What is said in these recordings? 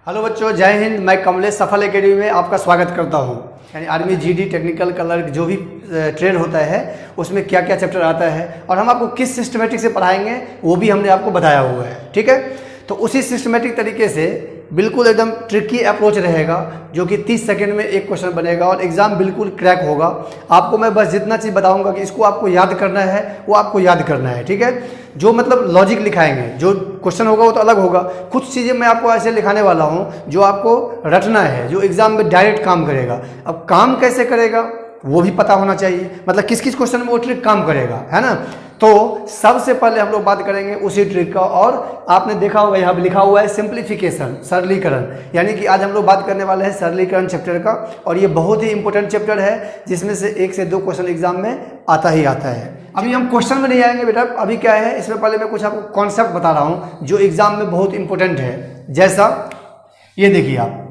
Hello बच्चों, जय हिंद। मैं कमलेश सफल एकेडमी में आपका स्वागत करता हूं। यानी आर्मी जीडी टेक्निकल क्लर्क जो भी ट्रेड होता है उसमें क्या क्या चैप्टर आता है और हम आपको किस सिस्टमेटिक से पढ़ाएंगे वो भी हमने आपको बताया हुआ है। ठीक है, तो उसी सिस्टमेटिक तरीके से बिल्कुल एकदम ट्रिकी अप्रोच रहेगा जो कि 30 सेकंड में एक क्वेश्चन बनेगा और एग्जाम बिल्कुल क्रैक होगा। आपको मैं बस जितना चीज़ बताऊंगा कि इसको आपको याद करना है वो आपको याद करना है। ठीक है, जो मतलब लॉजिक लिखाएंगे, जो क्वेश्चन होगा वो तो अलग होगा। कुछ चीज़ें मैं आपको ऐसे लिखाने वाला हूँ जो आपको रटना है, जो एग्जाम में डायरेक्ट काम करेगा। अब काम कैसे करेगा वो भी पता होना चाहिए, मतलब किस किस क्वेश्चन में वो ट्रिक काम करेगा, है ना। तो सबसे पहले हम लोग बात करेंगे उसी ट्रिक का। और आपने देखा होगा यहाँ पे लिखा हुआ है सिंप्लीफिकेशन, सरलीकरण। यानी कि आज हम लोग बात करने वाले हैं सरलीकरण चैप्टर का, और ये बहुत ही इंपॉर्टेंट चैप्टर है जिसमें से 1 से 2 क्वेश्चन एग्जाम में आता ही आता है। अभी हम क्वेश्चन में नहीं आएंगे बेटा, अभी क्या है इसमें पहले मैं कुछ आपको कॉन्सेप्ट बता रहा हूँ जो एग्जाम में बहुत इंपॉर्टेंट है। जैसा ये देखिए आप,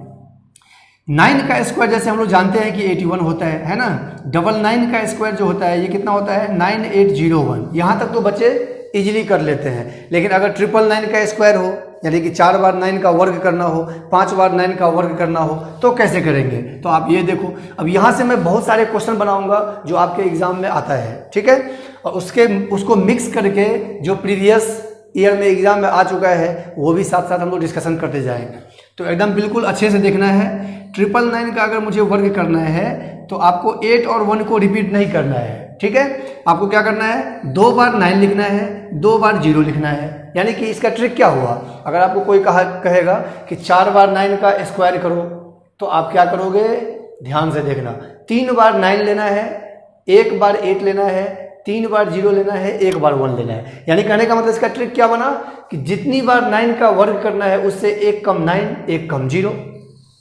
9 का स्क्वायर जैसे हम लोग जानते हैं कि 81 होता है ना। 99 का स्क्वायर जो होता है ये कितना होता है 9801। यहाँ तक तो बच्चे इजीली कर लेते हैं, लेकिन अगर 999 का स्क्वायर हो, यानी कि 4 बार 9 का वर्ग करना हो, 5 बार 9 का वर्ग करना हो, तो कैसे करेंगे। तो आप ये देखो, अब यहाँ से मैं बहुत सारे क्वेश्चन बनाऊंगा जो आपके एग्जाम में आता है। ठीक है, और उसको मिक्स करके जो प्रीवियस ईयर में एग्जाम में आ चुका है वो भी साथ साथ हम लोग डिस्कशन करते जाएंगे। तो एकदम बिल्कुल अच्छे से देखना है। 999 का अगर मुझे वर्ग करना है तो आपको 8 और 1 को रिपीट नहीं करना है। ठीक है, आपको क्या करना है, 2 बार 9 लिखना है, 2 बार 0 लिखना है। यानी कि इसका ट्रिक क्या हुआ, अगर आपको कोई कहेगा कि 4 बार 9 का स्क्वायर करो तो आप क्या करोगे, ध्यान से देखना। 3 बार 9 लेना है, 1 बार 8 लेना है, 3 बार 0 लेना है, 1 बार 1 लेना है। यानी कहने का मतलब इसका ट्रिक क्या बना कि जितनी बार 9 का वर्ग करना है उससे 1 कम 9, 1 कम 0।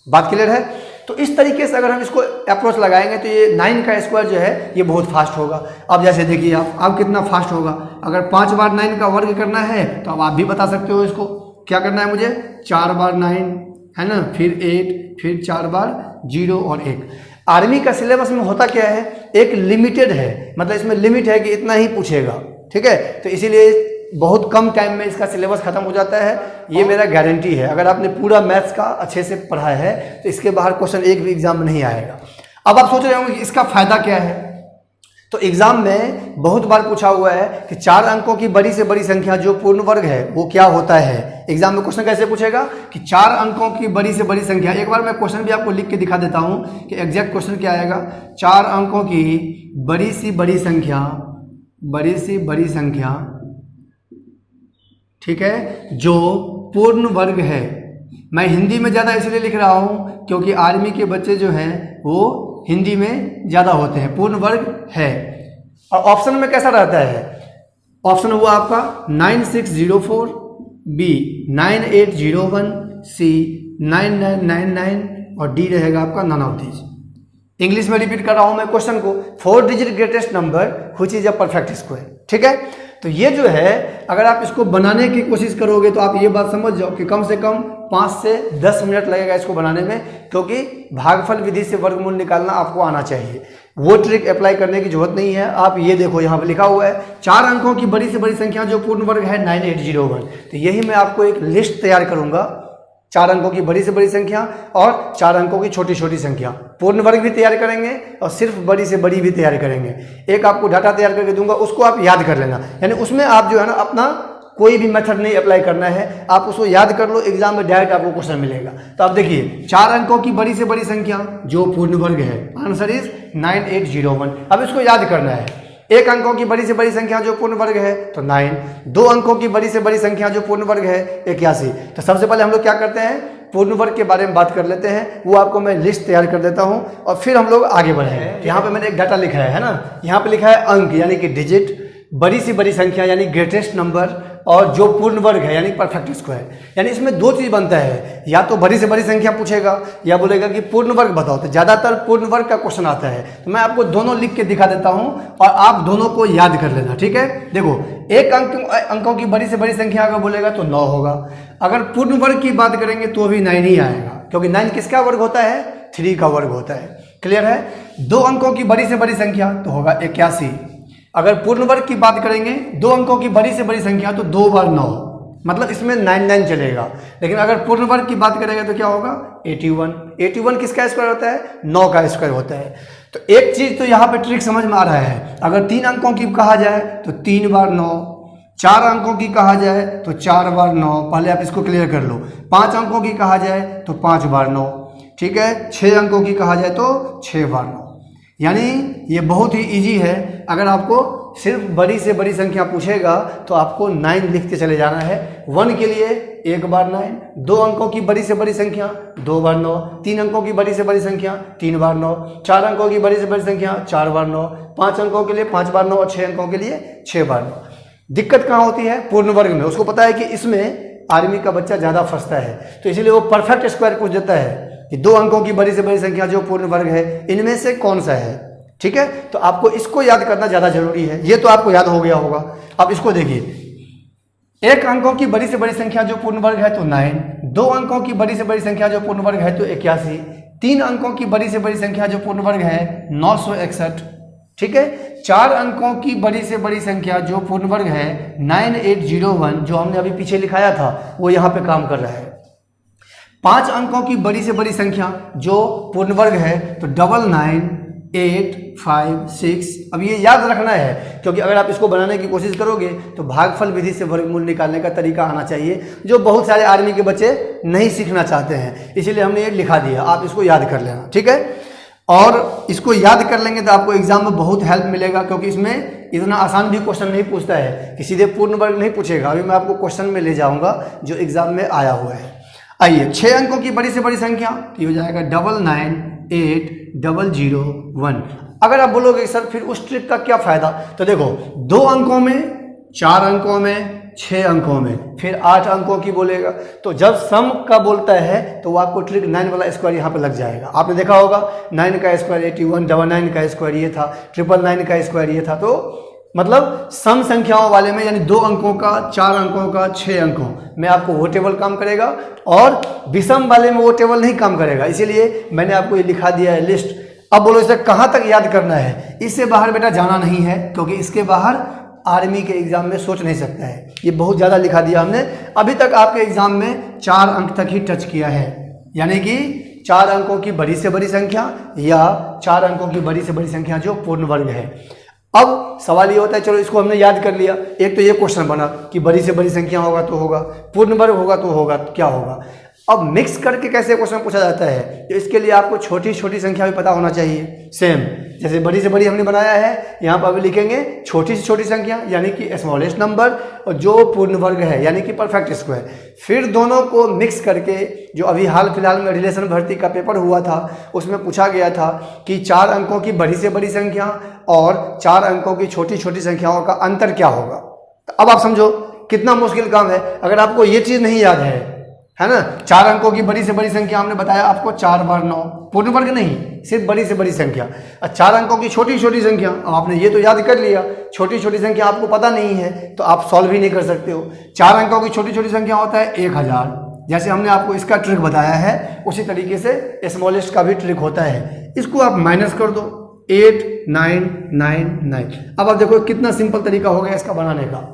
बात क्लियर है। तो इस तरीके से अगर हम इसको अप्रोच लगाएंगे तो ये 9 का स्क्वायर जो है ये बहुत फास्ट होगा। अब जैसे देखिए आप कितना फास्ट होगा। अगर 5 बार 9 का वर्ग करना है तो अब आप भी बता सकते हो इसको क्या करना है मुझे, 4 बार 9 है ना, फिर 8, फिर 4 बार 0 और 1। आर्मी का सिलेबस में होता क्या है, एक लिमिटेड है, मतलब इसमें लिमिट है कि इतना ही पूछेगा। ठीक है, तो इसीलिए बहुत कम टाइम में इसका सिलेबस खत्म हो जाता है। ये मेरा गारंटी है, अगर आपने पूरा मैथ्स का अच्छे से पढ़ा है तो इसके बाहर क्वेश्चन एक भी एग्जाम में नहीं आएगा। अब आप सोच रहे होंगे कि इसका फायदा क्या है। तो एग्जाम में बहुत बार पूछा हुआ है कि 4 अंकों की बड़ी से बड़ी संख्या जो पूर्ण वर्ग है वो क्या होता है। एग्जाम में क्वेश्चन कैसे पूछेगा कि 4 अंकों की बड़ी से बड़ी संख्या। एक बार मैं क्वेश्चन भी आपको लिख के दिखा देता हूं कि एग्जैक्ट क्वेश्चन क्या आएगा। 4 अंकों की बड़ी सी बड़ी संख्या, बड़ी सी बड़ी संख्या, ठीक है, जो पूर्ण वर्ग है। मैं हिंदी में ज़्यादा इसलिए लिख रहा हूँ क्योंकि आर्मी के बच्चे जो हैं वो हिंदी में ज़्यादा होते हैं। पूर्ण वर्ग है। और ऑप्शन में कैसा रहता है, ऑप्शन हुआ आपका 9604, बी 9801, सी 9999 और डी रहेगा आपका नन ऑफ दीज। इंग्लिश में रिपीट कर रहा हूं मैं क्वेश्चन को, 4 digit greatest number which is a perfect square. ठीक है, तो ये जो है अगर आप इसको बनाने की कोशिश करोगे तो आप ये बात समझ जाओ कि कम से कम 5 से 10 मिनट लगेगा इसको बनाने में, क्योंकि भागफल विधि से वर्गमूल निकालना आपको आना चाहिए। वो ट्रिक अप्लाई करने की जरूरत नहीं है। आप ये देखो यहाँ पे लिखा हुआ है 4 अंकों की बड़ी से बड़ी संख्या जो पूर्ण वर्ग है 9801। तो यही मैं आपको एक लिस्ट तैयार करूंगा, 4 अंकों की बड़ी से बड़ी संख्या और 4 अंकों की छोटी छोटी संख्या। पूर्ण वर्ग भी तैयार करेंगे और सिर्फ बड़ी से बड़ी भी तैयार करेंगे। एक आपको डाटा तैयार करके दूंगा, उसको आप याद कर लेना। यानी उसमें आप जो है ना अपना कोई भी मेथड नहीं अप्लाई करना है, आप उसको याद कर लो, एग्जाम में डायरेक्ट आपको क्वेश्चन मिलेगा। तो आप देखिए 4 अंकों की बड़ी से बड़ी संख्या जो पूर्ण वर्ग है, आंसर इज 9801। अब इसको याद करना है। 1 अंकों की बड़ी से बड़ी संख्या जो पूर्ण वर्ग है तो 9, 2 अंकों की बड़ी से बड़ी संख्या जो पूर्ण वर्ग है 81। तो सबसे पहले हम लोग क्या करते हैं, पूर्ण वर्ग के बारे में बात कर लेते हैं। वो आपको मैं लिस्ट तैयार कर देता हूं और फिर हम लोग आगे बढ़ेंगे। यहाँ पे मैंने एक डाटा लिखा है ना, यहाँ पे लिखा है अंक यानी कि डिजिट, बड़ी से बड़ी संख्या यानी ग्रेटेस्ट नंबर, और जो पूर्ण वर्ग है यानी परफेक्ट स्क्वायर। यानी इसमें 2 चीज बनता है, या तो बड़ी से बड़ी संख्या पूछेगा या बोलेगा कि पूर्ण वर्ग बताओ। तो ज्यादातर पूर्ण वर्ग का क्वेश्चन आता है, तो मैं आपको दोनों लिख के दिखा देता हूं और आप दोनों को याद कर लेना। ठीक है, देखो 1 अंकों की बड़ी से बड़ी संख्या अगर बोलेगा तो 9 होगा। अगर पूर्ण वर्ग की बात करेंगे तो भी 9 ही आएगा, क्योंकि 9 किसका वर्ग होता है, 3 का वर्ग होता है। क्लियर है। 2 अंकों की बड़ी से बड़ी संख्या तो होगा 81। अगर पूर्ण वर्ग की बात करेंगे 2 अंकों की बड़ी से बड़ी संख्या तो 2 बार 9, मतलब इसमें 99 चलेगा। लेकिन अगर पूर्ण वर्ग की बात करेंगे तो क्या होगा 81। 81 किसका स्क्वायर होता है 9 का स्क्वायर होता है। तो एक चीज तो यहाँ पे ट्रिक समझ में आ रहा है, अगर 3 अंकों की कहा जाए तो 3 बार 9, 4 अंकों की कहा जाए तो 4 बार 9, पहले आप इसको क्लियर कर लो। 5 अंकों की कहा जाए तो 5 बार 9, ठीक है। 6 अंकों की कहा जाए तो 6 बार 9। यानी ये बहुत ही इजी है। अगर आपको सिर्फ बड़ी से बड़ी संख्या पूछेगा तो आपको 9 लिखते चले जाना है। 1 के लिए 1 बार 9, 2 अंकों की बड़ी से बड़ी संख्या 2 बार 9, 3 अंकों की बड़ी से बड़ी संख्या 3 बार 9, 4 अंकों की बड़ी से बड़ी संख्या 4 बार 9, 5 अंकों के लिए 5 बार 9 और 6 अंकों के लिए 6 बार 9। दिक्कत कहाँ होती है पूर्ण वर्ग में। उसको पता है कि इसमें आर्मी का बच्चा ज़्यादा फंसता है, तो इसलिए वो परफेक्ट स्क्वायर पूछ देता है कि 2 अंकों की बड़ी से बड़ी संख्या जो पूर्ण वर्ग है इनमें से कौन सा है, ठीक है। तो आपको इसको याद करना ज़्यादा जरूरी है। ये तो आपको याद हो गया होगा। अब इसको देखिए, 1 अंकों की बड़ी से बड़ी संख्या जो पूर्ण वर्ग है तो 9, 2 अंकों की बड़ी से बड़ी संख्या जो पूर्ण वर्ग है तो 81, 3 अंकों की बड़ी से बड़ी संख्या जो पूर्ण वर्ग है 961, ठीक है। 4 अंकों की बड़ी से बड़ी संख्या जो पूर्ण वर्ग है 9801, जो हमने अभी पीछे लिखाया था वो यहाँ पे काम कर रहा है। 5 अंकों की बड़ी से बड़ी संख्या जो पूर्ण वर्ग है तो 99856। अब ये याद रखना है क्योंकि अगर आप इसको बनाने की कोशिश करोगे तो भागफल विधि से वर्गमूल निकालने का तरीका आना चाहिए, जो बहुत सारे आर्मी के बच्चे नहीं सीखना चाहते हैं। इसीलिए हमने ये लिखा दिया, आप इसको याद कर लेना, ठीक है। और इसको याद कर लेंगे तो आपको एग्जाम में बहुत हेल्प मिलेगा, क्योंकि इसमें इतना आसान भी क्वेश्चन नहीं पूछता है कि सीधे पूर्ण वर्ग नहीं पूछेगा। अभी मैं आपको क्वेश्चन में ले जाऊंगा जो एग्जाम में आया हुआ है। आइए, 6 अंकों की बड़ी से बड़ी संख्या तो ये हो जाएगा 998001। अगर आप बोलोगे सर फिर उस ट्रिक का क्या फायदा, तो देखो 2 अंकों में, 4 अंकों में, 6 अंकों में, फिर 8 अंकों की बोलेगा तो जब सम का बोलता है तो वो आपको ट्रिक 9 वाला स्क्वायर यहाँ पे लग जाएगा। आपने देखा होगा 9 का स्क्वायर 81, 99 का स्क्वायर ये था, 999 का स्क्वायर ये था। तो मतलब सम संख्याओं वाले में यानी 2 अंकों का, 4 अंकों का, 6 अंकों में आपको वो टेबल काम करेगा, और विषम वाले में वो टेबल नहीं काम करेगा। इसीलिए मैंने आपको ये लिखा दिया है लिस्ट। अब बोलो इसे कहाँ तक याद करना है, इससे बाहर बेटा जाना नहीं है, क्योंकि इसके बाहर आर्मी के एग्जाम में सोच नहीं सकता है। ये बहुत ज़्यादा लिखा दिया हमने। अभी तक आपके एग्जाम में 4 अंक तक ही टच किया है, यानी कि 4 अंकों की बड़ी से बड़ी संख्या या 4 अंकों की बड़ी से बड़ी संख्या जो पूर्ण वर्ग है। अब सवाल ये होता है, चलो इसको हमने याद कर लिया, एक तो ये क्वेश्चन बना कि बड़ी से बड़ी संख्या होगा तो होगा, पूर्ण वर्ग होगा तो होगा, क्या होगा। अब मिक्स करके कैसे क्वेश्चन पूछा जाता है, तो इसके लिए आपको छोटी छोटी संख्या भी पता होना चाहिए। सेम जैसे बड़ी से बड़ी हमने बनाया है, यहाँ पर अभी लिखेंगे छोटी से छोटी संख्या यानी कि स्मॉलेस्ट नंबर, और जो पूर्ण वर्ग है यानी कि परफेक्ट स्क्वायर। फिर दोनों को मिक्स करके, जो अभी हाल फिलहाल में रिलेशन भर्ती का पेपर हुआ था उसमें पूछा गया था कि 4 अंकों की बड़ी से बड़ी संख्या और 4 अंकों की छोटी छोटी संख्याओं का अंतर क्या होगा। तो अब आप समझो कितना मुश्किल काम है। अगर आपको ये चीज़ नहीं याद है ना, 4 अंकों की बड़ी से बड़ी संख्या हमने बताया आपको 4 बार 9, पूर्ण वर्ग नहीं, सिर्फ बड़ी से बड़ी संख्या। 4 अंकों की छोटी छोटी संख्या, आपने ये तो याद कर लिया, छोटी छोटी संख्या आपको पता नहीं है तो आप सॉल्व ही नहीं कर सकते हो। 4 अंकों की छोटी छोटी संख्या होता है 1000, जैसे हमने आपको इसका ट्रिक बताया है उसी तरीके से स्मॉलेस्ट का भी ट्रिक होता है। इसको आप माइनस कर दो 8999। अब आप देखो कितना सिंपल तरीका हो गया इसका बनाने का।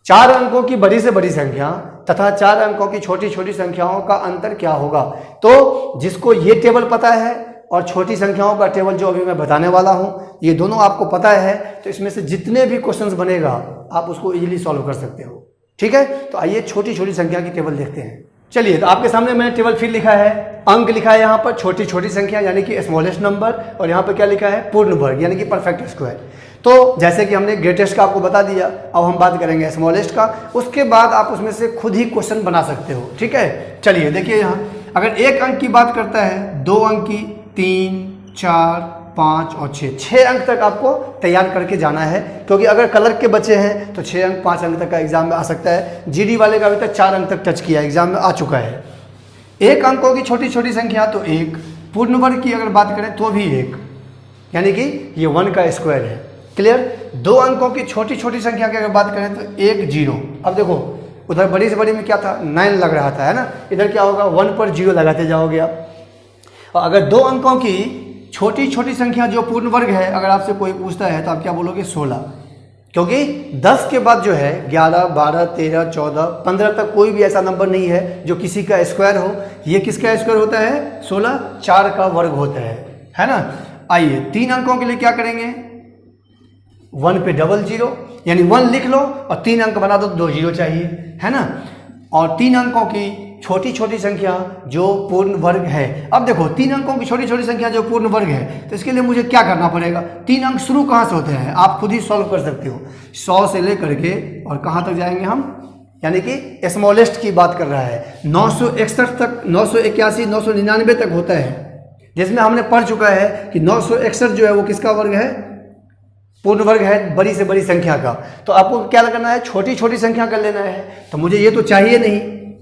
4 अंकों की बड़ी से बड़ी संख्या तथा 4 अंकों की छोटी छोटी संख्याओं का अंतर क्या होगा। तो जिसको ये टेबल पता है और छोटी संख्याओं का टेबल जो अभी मैं बताने वाला हूं, ये दोनों आपको पता है, तो इसमें से जितने भी क्वेश्चंस बनेगा आप उसको इजीली सॉल्व कर सकते हो, ठीक है। तो आइए छोटी छोटी संख्या की टेबल देखते हैं। चलिए, तो आपके सामने मैंने टेबल फिर लिखा है, अंक लिखा है यहाँ पर छोटी छोटी संख्या यानी कि स्मॉलेस्ट नंबर, और यहाँ पर क्या लिखा है पूर्ण वर्ग यानी कि परफेक्ट स्क्वायर। तो जैसे कि हमने ग्रेटेस्ट का आपको बता दिया, अब हम बात करेंगे स्मॉलेस्ट का। उसके बाद आप उसमें से खुद ही क्वेश्चन बना सकते हो, ठीक है। चलिए देखिए, यहाँ अगर 1 अंक की बात करता है, 2 अंक की, 3, 4, 5 और 6 अंक तक आपको तैयार करके जाना है, क्योंकि अगर कलर के बच्चे हैं तो 6 अंक 5 अंक तक का एग्जाम में आ सकता है। जीडी वाले का अभी तक 4 अंक तक टच किया, एग्जाम में आ चुका है। 1 अंकों की छोटी छोटी संख्या तो 1, पूर्ण वर्ग की अगर बात करें तो भी 1, यानी कि ये 1 का स्क्वायर है। क्लियर। 2 अंकों की छोटी छोटी संख्या की अगर बात करें तो 1 0। अब देखो उधर बड़ी से बड़ी में क्या था 9 लग रहा था, है ना, इधर क्या होगा 1 पर 0 लगाते जाओगे आप। और अगर 2 अंकों की छोटी छोटी संख्या जो पूर्ण वर्ग है, अगर आपसे कोई पूछता है तो आप क्या बोलोगे 16, क्योंकि 10 के बाद जो है 11, 12, 13, 14, 15 तक कोई भी ऐसा नंबर नहीं है जो किसी का स्क्वायर हो। ये किसका स्क्वायर होता है? 16, 4 का वर्ग होता है ना। आइए 3 अंकों के लिए क्या करेंगे, 1 पे डबल जीरो, यानी 1 लिख लो और 3 अंक बना दो, 2 जीरो चाहिए, है ना। और 3 अंकों की छोटी छोटी संख्या जो पूर्ण वर्ग है। अब देखो 3 अंकों की छोटी छोटी संख्या जो पूर्ण वर्ग है, तो इसके लिए मुझे क्या करना पड़ेगा? 3 अंक शुरू कहाँ से होते हैं आप खुद ही सॉल्व कर सकते हो। 100 से लेकर के और कहाँ तक जाएंगे हम, यानी कि स्मॉलेस्ट की बात कर रहा है, 961 तक, 981, 999 तक होता है, जिसमें हमने पढ़ चुका है कि 961 जो है वो किसका वर्ग है? पूर्ण वर्ग है, बड़ी से बड़ी संख्या का। तो आपको क्या करना है? छोटी छोटी संख्या कर लेना है। तो मुझे ये तो चाहिए नहीं,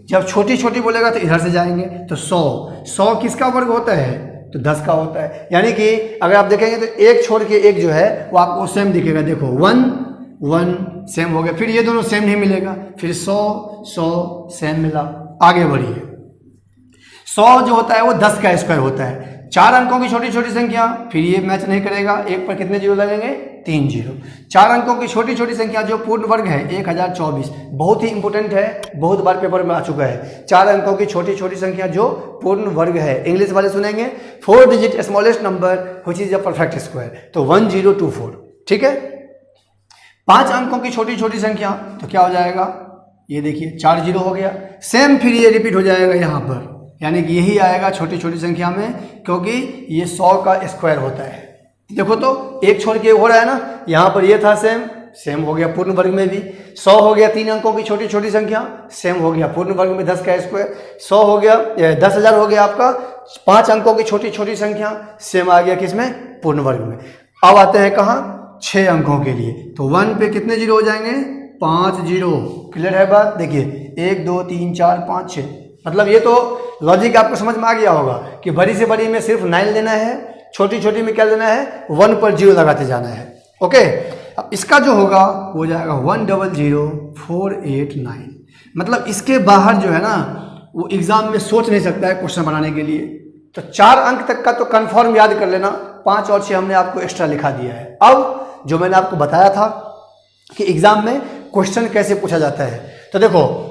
जब छोटी छोटी बोलेगा तो इधर से जाएंगे, तो 100 किसका वर्ग होता है? तो 10 का होता है। यानी कि अगर आप देखेंगे तो एक छोड़ के एक जो है वो आपको सेम दिखेगा। देखो 1 1 सेम हो गया, फिर ये दोनों सेम नहीं मिलेगा, फिर 100 सेम मिला। आगे बढ़िए, 100 जो होता है वो 10 का स्क्वायर होता है। 4 अंकों की छोटी छोटी संख्या, फिर ये मैच नहीं करेगा, एक पर कितने जीरो लगेंगे? 3 जीरो। 4 अंकों की छोटी छोटी संख्या जो पूर्ण वर्ग है 1024, बहुत ही इंपॉर्टेंट है, बहुत बार पेपर में आ चुका है। 4 अंकों की छोटी छोटी संख्या जो पूर्ण वर्ग है, इंग्लिश वाले सुनेंगे 4 digit smallest number which is a perfect square, तो 1024, ठीक है। 5 अंकों की छोटी छोटी संख्या तो क्या हो जाएगा? ये देखिए 4 जीरो हो गया, सेम फिर ये रिपीट हो जाएगा यहाँ पर, यानी कि यही आएगा छोटी छोटी संख्या में, क्योंकि ये 100 का स्क्वायर होता है। देखो तो एक छोड़ के हो रहा है ना, यहाँ पर ये था सेम हो गया पूर्ण वर्ग में भी। 100 हो गया 3 अंकों की छोटी छोटी संख्या, सेम हो गया पूर्ण वर्ग में 10 का स्क्वायर। 100 हो गया 10,000 हो गया आपका 5 अंकों की छोटी छोटी संख्या, सेम आ गया किसमें? पूर्ण वर्ग में। अब आते हैं कहाँ? 6 अंकों के लिए, तो 1 पे कितने जीरो हो जाएंगे? 5 जीरो। क्लियर है बात? देखिए 1 2 3 4 5 6, मतलब ये तो लॉजिक आपको समझ में आ गया होगा कि बड़ी से बड़ी में सिर्फ 9 लेना है, छोटी छोटी में क्या लेना है? 1 पर जीरो लगाते जाना है। ओके, अब इसका जो होगा वो जाएगा 100489, मतलब इसके बाहर जो है ना वो एग्जाम में सोच नहीं सकता है क्वेश्चन बनाने के लिए। तो 4 अंक तक का तो कंफर्म याद कर लेना, 5 और 6 हमने आपको एक्स्ट्रा लिखा दिया है। अब जो मैंने आपको बताया था कि एग्जाम में क्वेश्चन कैसे पूछा जाता है, तो देखो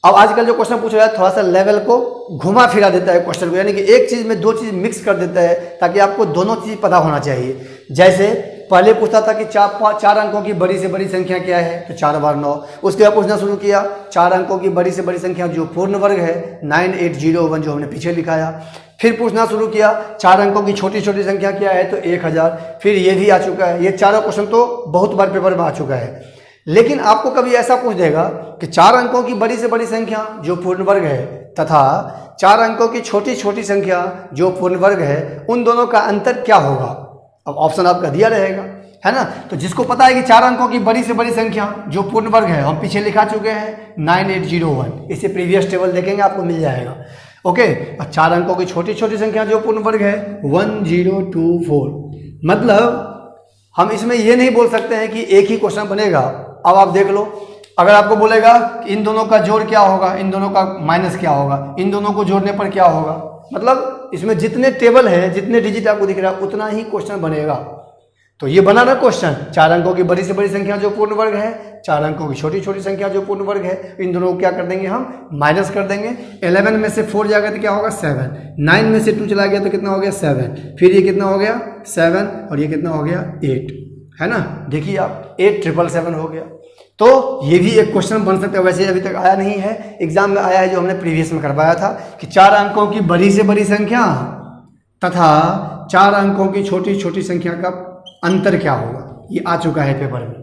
अब आजकल जो क्वेश्चन पूछा जाता है थोड़ा सा लेवल को घुमा फिरा देता है क्वेश्चन को, यानी कि एक चीज में 2 चीज मिक्स कर देता है ताकि आपको दोनों चीज पता होना चाहिए। जैसे पहले पूछता था कि 4 अंकों की बड़ी से बड़ी संख्या क्या है, तो 4 बार 9। उसके बाद पूछना शुरू किया 4 अंकों की बड़ी से बड़ी संख्या जो पूर्ण वर्ग है 9801, जो हमने पीछे लिखाया। फिर पूछना शुरू किया 4 अंकों की छोटी छोटी संख्या क्या है, तो 1000। फिर ये भी आ चुका है, ये चारों क्वेश्चन तो बहुत बार पेपर में आ चुका है। लेकिन आपको कभी ऐसा पूछ देगा कि 4 अंकों की बड़ी से बड़ी संख्या जो पूर्ण वर्ग है तथा 4 अंकों की छोटी छोटी संख्या जो पूर्ण वर्ग है, उन दोनों का अंतर क्या होगा? अब ऑप्शन आपका दिया रहेगा, है ना। तो जिसको पता है कि 4 अंकों की बड़ी से बड़ी संख्या जो पूर्ण वर्ग है, हम पीछे लिखा चुके हैं 9801, इसे प्रीवियस टेबल देखेंगे आपको मिल जाएगा। ओके, और 4 अंकों की छोटी छोटी संख्या जो पूर्ण वर्ग है 1024, मतलब हम इसमें ये नहीं बोल सकते हैं कि एक ही क्वेश्चन बनेगा। अब आप देख लो, अगर आपको बोलेगा कि इन दोनों का जोड़ क्या होगा, इन दोनों का माइनस क्या होगा, इन दोनों को जोड़ने पर क्या होगा, मतलब इसमें जितने टेबल है, जितने डिजिट आपको दिख रहा है, उतना ही क्वेश्चन बनेगा। तो ये बना ना क्वेश्चन, 4 अंकों की बड़ी से बड़ी संख्या जो पूर्ण वर्ग है, 4 अंकों की छोटी छोटी संख्या जो पूर्ण वर्ग है, इन दोनों को क्या कर देंगे? हम माइनस कर देंगे। 11 में से 4 जाएगा तो क्या होगा? 7। 9 में से 2 चला गया तो कितना हो गया? 7। फिर ये कितना हो गया? 7, और ये कितना हो गया? 8, है ना। देखिए आप 8777 हो गया। तो ये भी एक क्वेश्चन बन सकता है, वैसे अभी तक आया नहीं है, एग्जाम में आया है जो हमने प्रीवियस में करवाया था कि 4 अंकों की बड़ी से बड़ी संख्या तथा 4 अंकों की छोटी छोटी संख्या का अंतर क्या होगा, ये आ चुका है पेपर में।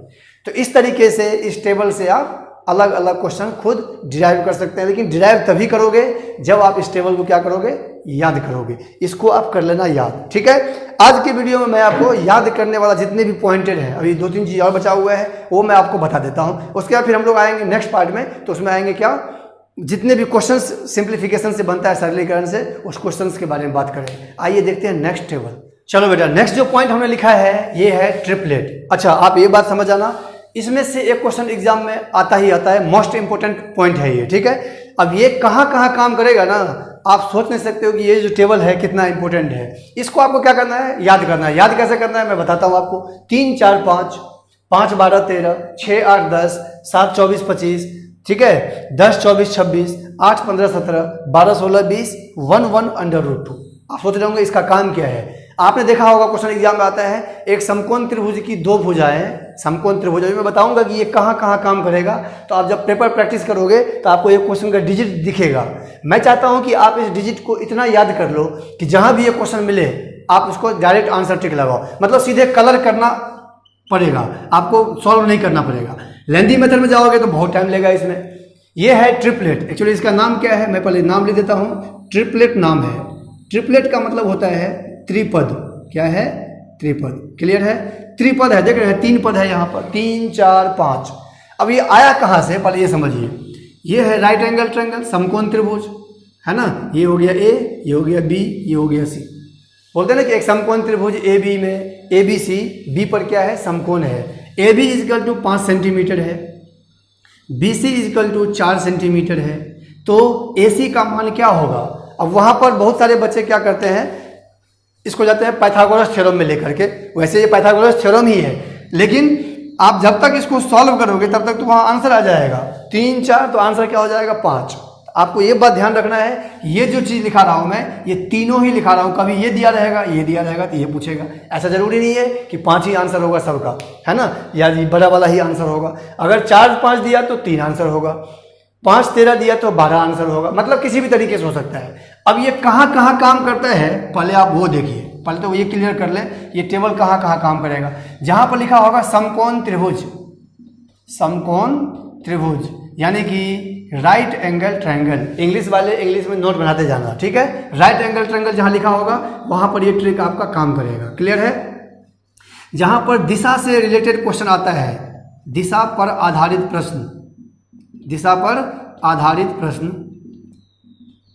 तो इस तरीके से इस टेबल से आप अलग अलग क्वेश्चन खुद डिराइव कर सकते हैं, लेकिन डिराइव तभी करोगे जब आप इस टेबल को क्या करोगे? याद करोगे। इसको आप कर लेना याद, ठीक है। आज की वीडियो में मैं आपको याद करने वाला जितने भी पॉइंटेड है, अभी 2-3 चीज और बचा हुआ है, वो मैं आपको बता देता हूं। उसके बाद फिर हम लोग आएंगे नेक्स्ट पार्ट में, तो उसमें आएंगे क्या, जितने भी क्वेश्चन सिंप्लीफिकेशन से बनता है, सरलीकरण से, उस क्वेश्चन के बारे में बात करें। आइए देखते हैं नेक्स्ट टेबल। चलो बेटा, नेक्स्ट जो पॉइंट हमने लिखा है ये है ट्रिपलेट। अच्छा, आप ये बात समझ आना, इसमें से एक क्वेश्चन एग्जाम में आता ही आता है, मोस्ट इंपोर्टेंट पॉइंट है ये, ठीक है। अब ये कहाँ कहाँ काम करेगा ना, आप सोच नहीं सकते हो कि ये जो टेबल है कितना इंपॉर्टेंट है। इसको आपको क्या करना है? याद करना है। याद कैसे करना है मैं बताता हूँ आपको। 3 4 5 5 12 13, 6 8 10, 7 24 25, ठीक है, 10 24 26, 8 15 17, 12 16 20, 1 1 √2। आप सोच रहे होंगे इसका काम क्या है। आपने देखा होगा क्वेश्चन एग्जाम में आता है एक समकोण त्रिभुज की दो भुजाएं, समकोण त्रिभुज। मैं बताऊंगा कि ये कहाँ कहाँ काम करेगा, तो आप जब पेपर प्रैक्टिस करोगे तो आपको ये क्वेश्चन का डिजिट दिखेगा। मैं चाहता हूं कि आप इस डिजिट को इतना याद कर लो कि जहां भी ये क्वेश्चन मिले आप उसको डायरेक्ट आंसर टिक लगाओ, मतलब सीधे कलर करना पड़ेगा, आपको सॉल्व नहीं करना पड़ेगा। लेंथी मेथड में जाओगे तो बहुत टाइम लगेगा इसमें। ये है ट्रिपलेट। एक्चुअली इसका नाम क्या है, मैं पहले नाम लिख देता हूँ। ट्रिपलेट नाम है। ट्रिपलेट का मतलब होता है त्रिपद। क्या है? त्रिपद। क्लियर है? त्रिपद है, देख रहे हैं 3 पद है यहाँ पर, 3 4 5। अब ये आया कहाँ से, पहले ये समझिए। ये है राइट एंगल ट्रायंगल, समकोण त्रिभुज, है ना। ये हो गया ए, ये हो गया बी, ये हो गया सी। बोलते हैं ना कि एक समकोण त्रिभुज ए बी में ए बी सी, बी पर क्या है? समकोण है। A B equal to 5 centimetre है, B C equal to 4 centimetre है, तो ए सी का मान क्या होगा? अब वहाँ पर बहुत सारे बच्चे क्या करते हैं, इसको जाते हैं पाइथागोरस थ्योरम में लेकर के। वैसे ये पाइथागोरस थ्योरम ही है, लेकिन आप जब तक इसको सॉल्व करोगे तब तक तो वहाँ आंसर आ जाएगा 3 4, तो आंसर क्या हो जाएगा? 5। आपको ये बात ध्यान रखना है, ये जो चीज़ लिखा रहा हूँ मैं, ये तीनों ही लिखा रहा हूँ। कभी ये दिया रहेगा, ये दिया रहेगा तो ये पूछेगा। ऐसा जरूरी नहीं है कि 5 ही आंसर होगा सबका, है ना, या ये बड़ा वाला ही आंसर होगा। अगर 4 5 दिया तो 3 आंसर होगा, 5 13 दिया तो 12 आंसर होगा, मतलब किसी भी तरीके से हो सकता है। अब ये कहाँ कहाँ काम करता है, पहले आप वो देखिए, पहले तो ये क्लियर कर लें, ये टेबल कहाँ कहाँ काम करेगा। जहाँ पर लिखा होगा समकोण त्रिभुज, समकोण त्रिभुज यानी कि राइट एंगल ट्रायंगल, इंग्लिश वाले इंग्लिश में नोट बनाते जाना, ठीक है। राइट एंगल ट्रायंगल जहाँ लिखा होगा वहाँ पर ये ट्रिक आपका काम करेगा। क्लियर है? जहाँ पर दिशा से रिलेटेड क्वेश्चन आता है, दिशा पर आधारित प्रश्न, दिशा पर आधारित प्रश्न,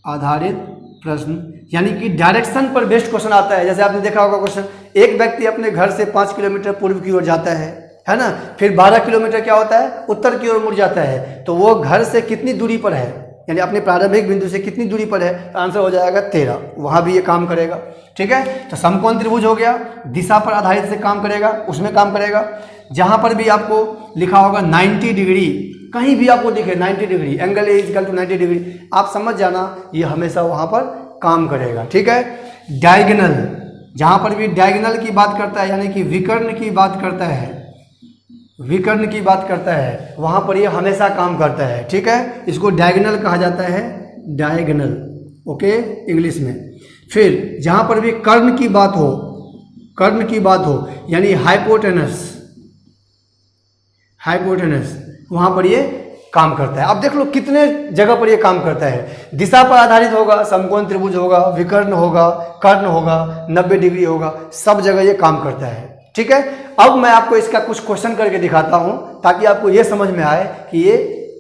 आधारित प्रश्न यानी कि डायरेक्शन पर बेस्ड क्वेश्चन आता है। जैसे आपने देखा होगा क्वेश्चन, एक व्यक्ति अपने घर से 5 किलोमीटर पूर्व की ओर जाता है ना, फिर 12 किलोमीटर क्या होता है, उत्तर की ओर मुड़ जाता है, तो वो घर से कितनी दूरी पर है, यानी अपने प्रारंभिक बिंदु से कितनी दूरी पर है, तो आंसर हो जाएगा 13। वहाँ भी ये काम करेगा, ठीक है। तो समकोण त्रिभुज हो गया, दिशा पर आधारित से काम करेगा, उसमें काम करेगा। जहाँ पर भी आपको लिखा होगा 90 डिग्री, कहीं भी आपको दिखे 90 degree, angle A equal to 90 degree, आप समझ जाना ये हमेशा वहाँ पर काम करेगा, ठीक है। डायगोनल, जहाँ पर भी डायगोनल की बात करता है, यानी कि विकर्ण की बात करता है, विकर्ण की बात करता है, वहाँ पर ये हमेशा काम करता है, ठीक है। इसको डायगोनल कहा जाता है, डायगोनल, ओके, इंग्लिश में। फिर जहाँ पर भी कर्ण की बात हो, कर्ण की बात हो, यानी हाइपोटेनस, हाइपोटेनस, वहाँ पर ये काम करता है। अब देख लो कितने जगह पर ये काम करता है। दिशा पर आधारित होगा, समकोण त्रिभुज होगा, विकर्ण होगा, कर्ण होगा, 90 डिग्री होगा, सब जगह ये काम करता है, ठीक है। अब मैं आपको इसका कुछ क्वेश्चन करके दिखाता हूं ताकि आपको ये समझ में आए कि ये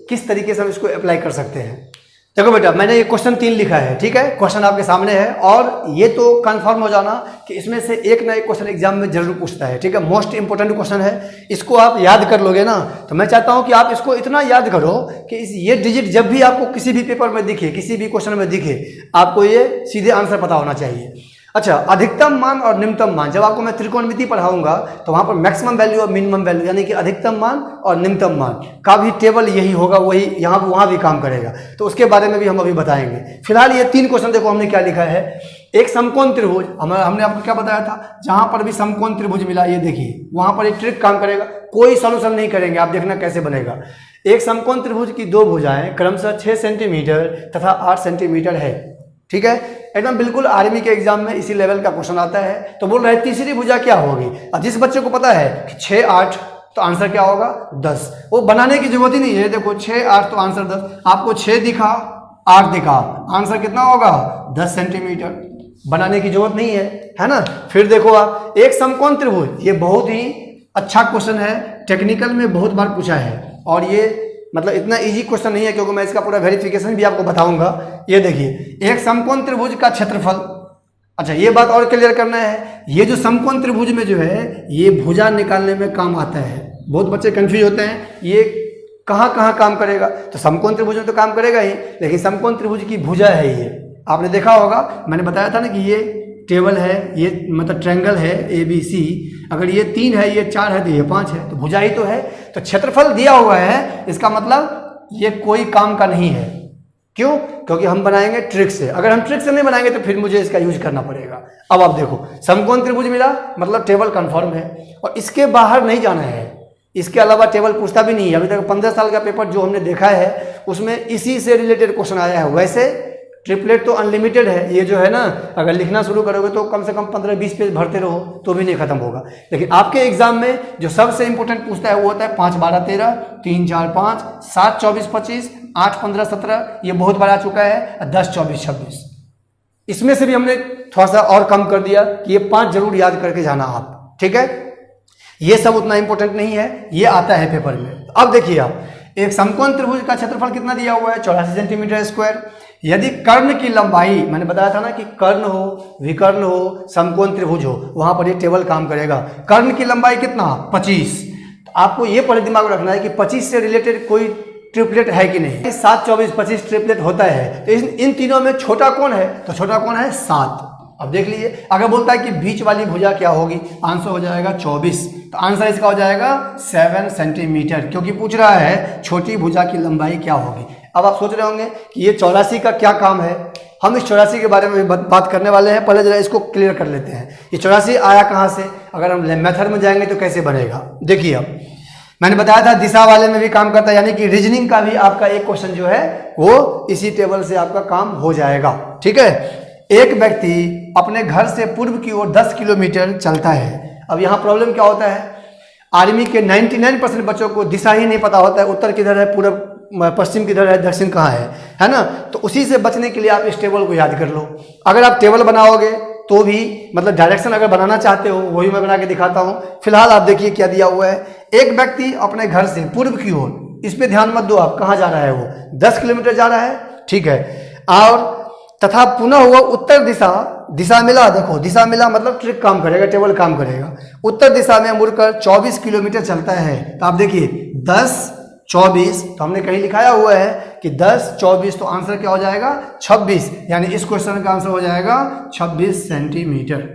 किस तरीके से हम इसको अप्लाई कर सकते हैं। देखो बेटा, मैंने ये क्वेश्चन 3 लिखा है, ठीक है, क्वेश्चन आपके सामने है, और ये तो कंफर्म हो जाना कि इसमें से एक ना एक क्वेश्चन एग्जाम में जरूर पूछता है, ठीक है। मोस्ट इंपोर्टेंट क्वेश्चन है, इसको आप याद कर लोगे ना, तो मैं चाहता हूं कि आप इसको इतना याद करो कि ये डिजिट जब भी आपको किसी भी पेपर में दिखे, किसी भी क्वेश्चन में दिखे, आपको ये सीधे आंसर पता होना चाहिए। अच्छा, अधिकतम मान और निम्नतम मान, जब आपको मैं त्रिकोणमिति पढ़ाऊंगा तो वहां पर मैक्सिमम वैल्यू और मिनिमम वैल्यू, यानी कि अधिकतम मान और निम्नतम मान का भी टेबल यही होगा, वही यहाँ वहाँ भी काम करेगा, तो उसके बारे में भी हम अभी बताएंगे। फिलहाल ये 3 क्वेश्चन देखो हमने क्या लिखा है। एक समकोण त्रिभुज, हमने आपको क्या बताया था, जहां पर भी समकोण त्रिभुज मिला, ये देखिए वहां पर एक ट्रिक काम करेगा, कोई सोल्यूशन नहीं करेंगे, आप देखना कैसे बनेगा। एक समकोण त्रिभुज की 2 भुजाएं क्रमशः 6 सेंटीमीटर तथा 8 सेंटीमीटर है, ठीक है, एकदम बिल्कुल आर्मी के एग्जाम में इसी लेवल का क्वेश्चन आता है। तो बोल रहे हैं तीसरी भुजा क्या होगी। अब जिस बच्चे को पता है कि 6 8, तो आंसर क्या होगा 10, वो बनाने की जरूरत ही नहीं है। देखो 6 8 तो आंसर 10, आपको 6 दिखा 8 दिखा, आंसर कितना होगा 10 सेंटीमीटर, बनाने की जरूरत नहीं है ना। फिर देखो आप, एक समकोण त्रिभुज, ये बहुत ही अच्छा क्वेश्चन है, टेक्निकल में बहुत बार पूछा है, और ये मतलब इतना इजी क्वेश्चन नहीं है क्योंकि मैं इसका पूरा वेरिफिकेशन भी आपको बताऊंगा। ये देखिए, एक समकोण त्रिभुज का क्षेत्रफल, अच्छा ये बात और क्लियर करना है, ये जो समकोण त्रिभुज में जो है ये भुजा निकालने में काम आता है। बहुत बच्चे कंफ्यूज होते हैं ये कहाँ कहाँ काम करेगा, तो समकोण त्रिभुज में तो काम करेगा ही, लेकिन समकोण त्रिभुज की भुजा है ये, आपने देखा होगा, मैंने बताया था ना कि ये टेबल है, ये मतलब ट्रायंगल है ABC, अगर ये 3 है, ये 4 है, तो ये 5 है, तो भुजा ही तो है। तो क्षेत्रफल दिया हुआ है, इसका मतलब ये कोई काम का नहीं है। क्यों? क्योंकि हम बनाएंगे ट्रिक से। अगर हम ट्रिक से नहीं बनाएंगे तो फिर मुझे इसका यूज करना पड़ेगा। अब आप देखो, समकोण त्रिभुज मिला, मतलब टेबल कंफर्म है और इसके बाहर नहीं जाना है। इसके अलावा टेबल पूछता भी नहीं है। अभी तक 15 साल का पेपर जो हमने देखा है उसमें इसी से रिलेटेड क्वेश्चन आया है। वैसे ट्रिपलेट तो अनलिमिटेड है, ये जो है ना, अगर लिखना शुरू करोगे तो कम से कम 15-20 पेज भरते रहो तो भी नहीं खत्म होगा। लेकिन आपके एग्जाम में जो सबसे इंपॉर्टेंट पूछता है वो होता है 5, 12, 13, 3, 4, 5, 7, 24, 25, 8, 15, 17, ये बहुत बार आ चुका है, 10, 24, 26। इसमें से भी हमने थोड़ा सा और कम कर दिया कि ये 5 जरूर याद करके जाना आप, ठीक है। ये सब उतना इंपॉर्टेंट नहीं है, ये आता है पेपर में। अब देखिए आप, एक समकोण त्रिभुज का क्षेत्रफल कितना दिया हुआ है? 84 सेंटीमीटर स्क्वायर। यदि कर्ण की लंबाई, मैंने बताया था ना कि कर्ण हो, विकर्ण हो, समकोण त्रिभुज हो, वहां पर ये टेबल काम करेगा। कर्ण की लंबाई कितना? 25। तो आपको ये पहले दिमाग में रखना है कि 25 से रिलेटेड कोई ट्रिपलेट है कि नहीं। 7, 24, 25 ट्रिपलेट होता है, तो इन तीनों में छोटा कौन है? तो छोटा कौन है? 7। अब देख लीजिए, अगर बोलता है कि बीच वाली भुजा क्या होगी, आंसर हो जाएगा 24। तो आंसर इसका हो जाएगा 7 सेंटीमीटर, क्योंकि पूछ रहा है छोटी भुजा की लंबाई क्या होगी। अब आप सोच रहे होंगे कि ये 84 का क्या काम है। हम इस 84 के बारे में बात करने वाले हैं। पहले जरा इसको क्लियर कर लेते हैं, ये 84 आया कहाँ से। अगर हम मेथड में जाएंगे तो कैसे बनेगा, देखिए। अब मैंने बताया था दिशा वाले में भी काम करता है, यानी कि रीजनिंग का भी आपका एक क्वेश्चन जो है वो इसी टेबल से आपका काम हो जाएगा, ठीक है। एक व्यक्ति अपने घर से पूर्व की ओर 10 किलोमीटर चलता है। अब यहाँ प्रॉब्लम क्या होता है, आर्मी के 99% बच्चों को दिशा ही नहीं पता होता है, उत्तर किधर है, पूर्व पश्चिम किधर है, दक्षिण कहाँ है ना। तो उसी से बचने के लिए आप इस टेबल को याद कर लो। अगर आप टेबल बनाओगे तो भी, मतलब डायरेक्शन अगर बनाना चाहते हो वही मैं बना के दिखाता हूँ। फिलहाल आप देखिए क्या दिया हुआ है, एक व्यक्ति अपने घर से पूर्व की ओर, इस पे ध्यान मत दो आप, कहाँ जा रहा है वो, 10 किलोमीटर जा रहा है, ठीक है। और तथा पुनः हुआ उत्तर दिशा मिला, देखो दिशा मिला मतलब ट्रिक काम करेगा, टेबल काम करेगा। उत्तर दिशा में मुड़कर 24 किलोमीटर चलता है। तो आप देखिए 10, 24, तो हमने कहीं लिखाया हुआ है कि 10, 24, तो आंसर क्या हो जाएगा 26, यानी इस क्वेश्चन का आंसर हो जाएगा 26 सेंटीमीटर।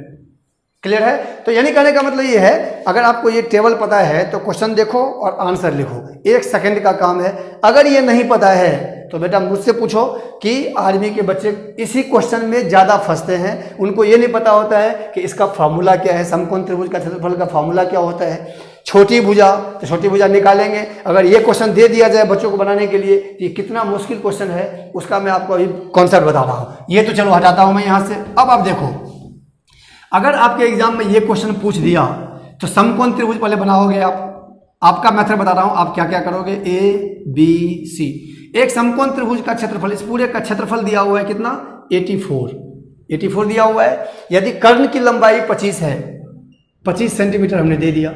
क्लियर है? तो यानी कहने का मतलब ये है, अगर आपको ये टेबल पता है तो क्वेश्चन देखो और आंसर लिखो, 1 सेकंड का काम है। अगर ये नहीं पता है तो बेटा मुझसे पूछो कि आर्मी के बच्चे इसी क्वेश्चन में ज़्यादा फंसते हैं। उनको ये नहीं पता होता है कि इसका फार्मूला क्या है, समकोण त्रिभुज का क्षेत्रफल का फार्मूला क्या होता है। छोटी भुजा, तो छोटी भुजा निकालेंगे। अगर ये क्वेश्चन दे दिया जाए बच्चों को बनाने के लिए, ये कितना मुश्किल क्वेश्चन है उसका मैं आपको अभी कॉन्सेप्ट बता रहा हूँ। ये तो चलो हटाता हूँ मैं यहाँ से। अब आप देखो, अगर आपके एग्जाम में ये क्वेश्चन पूछ दिया तो समकोण त्रिभुज पहले बनाओगे आप। आपका मेथड बता रहा हूं, आप क्या क्या करोगे, ABC। एक समकोण त्रिभुज का क्षेत्रफल, इस पूरे का क्षेत्रफल दिया हुआ है कितना, 84 दिया हुआ है। यदि कर्ण की लंबाई 25 है, 25 सेंटीमीटर हमने दे दिया,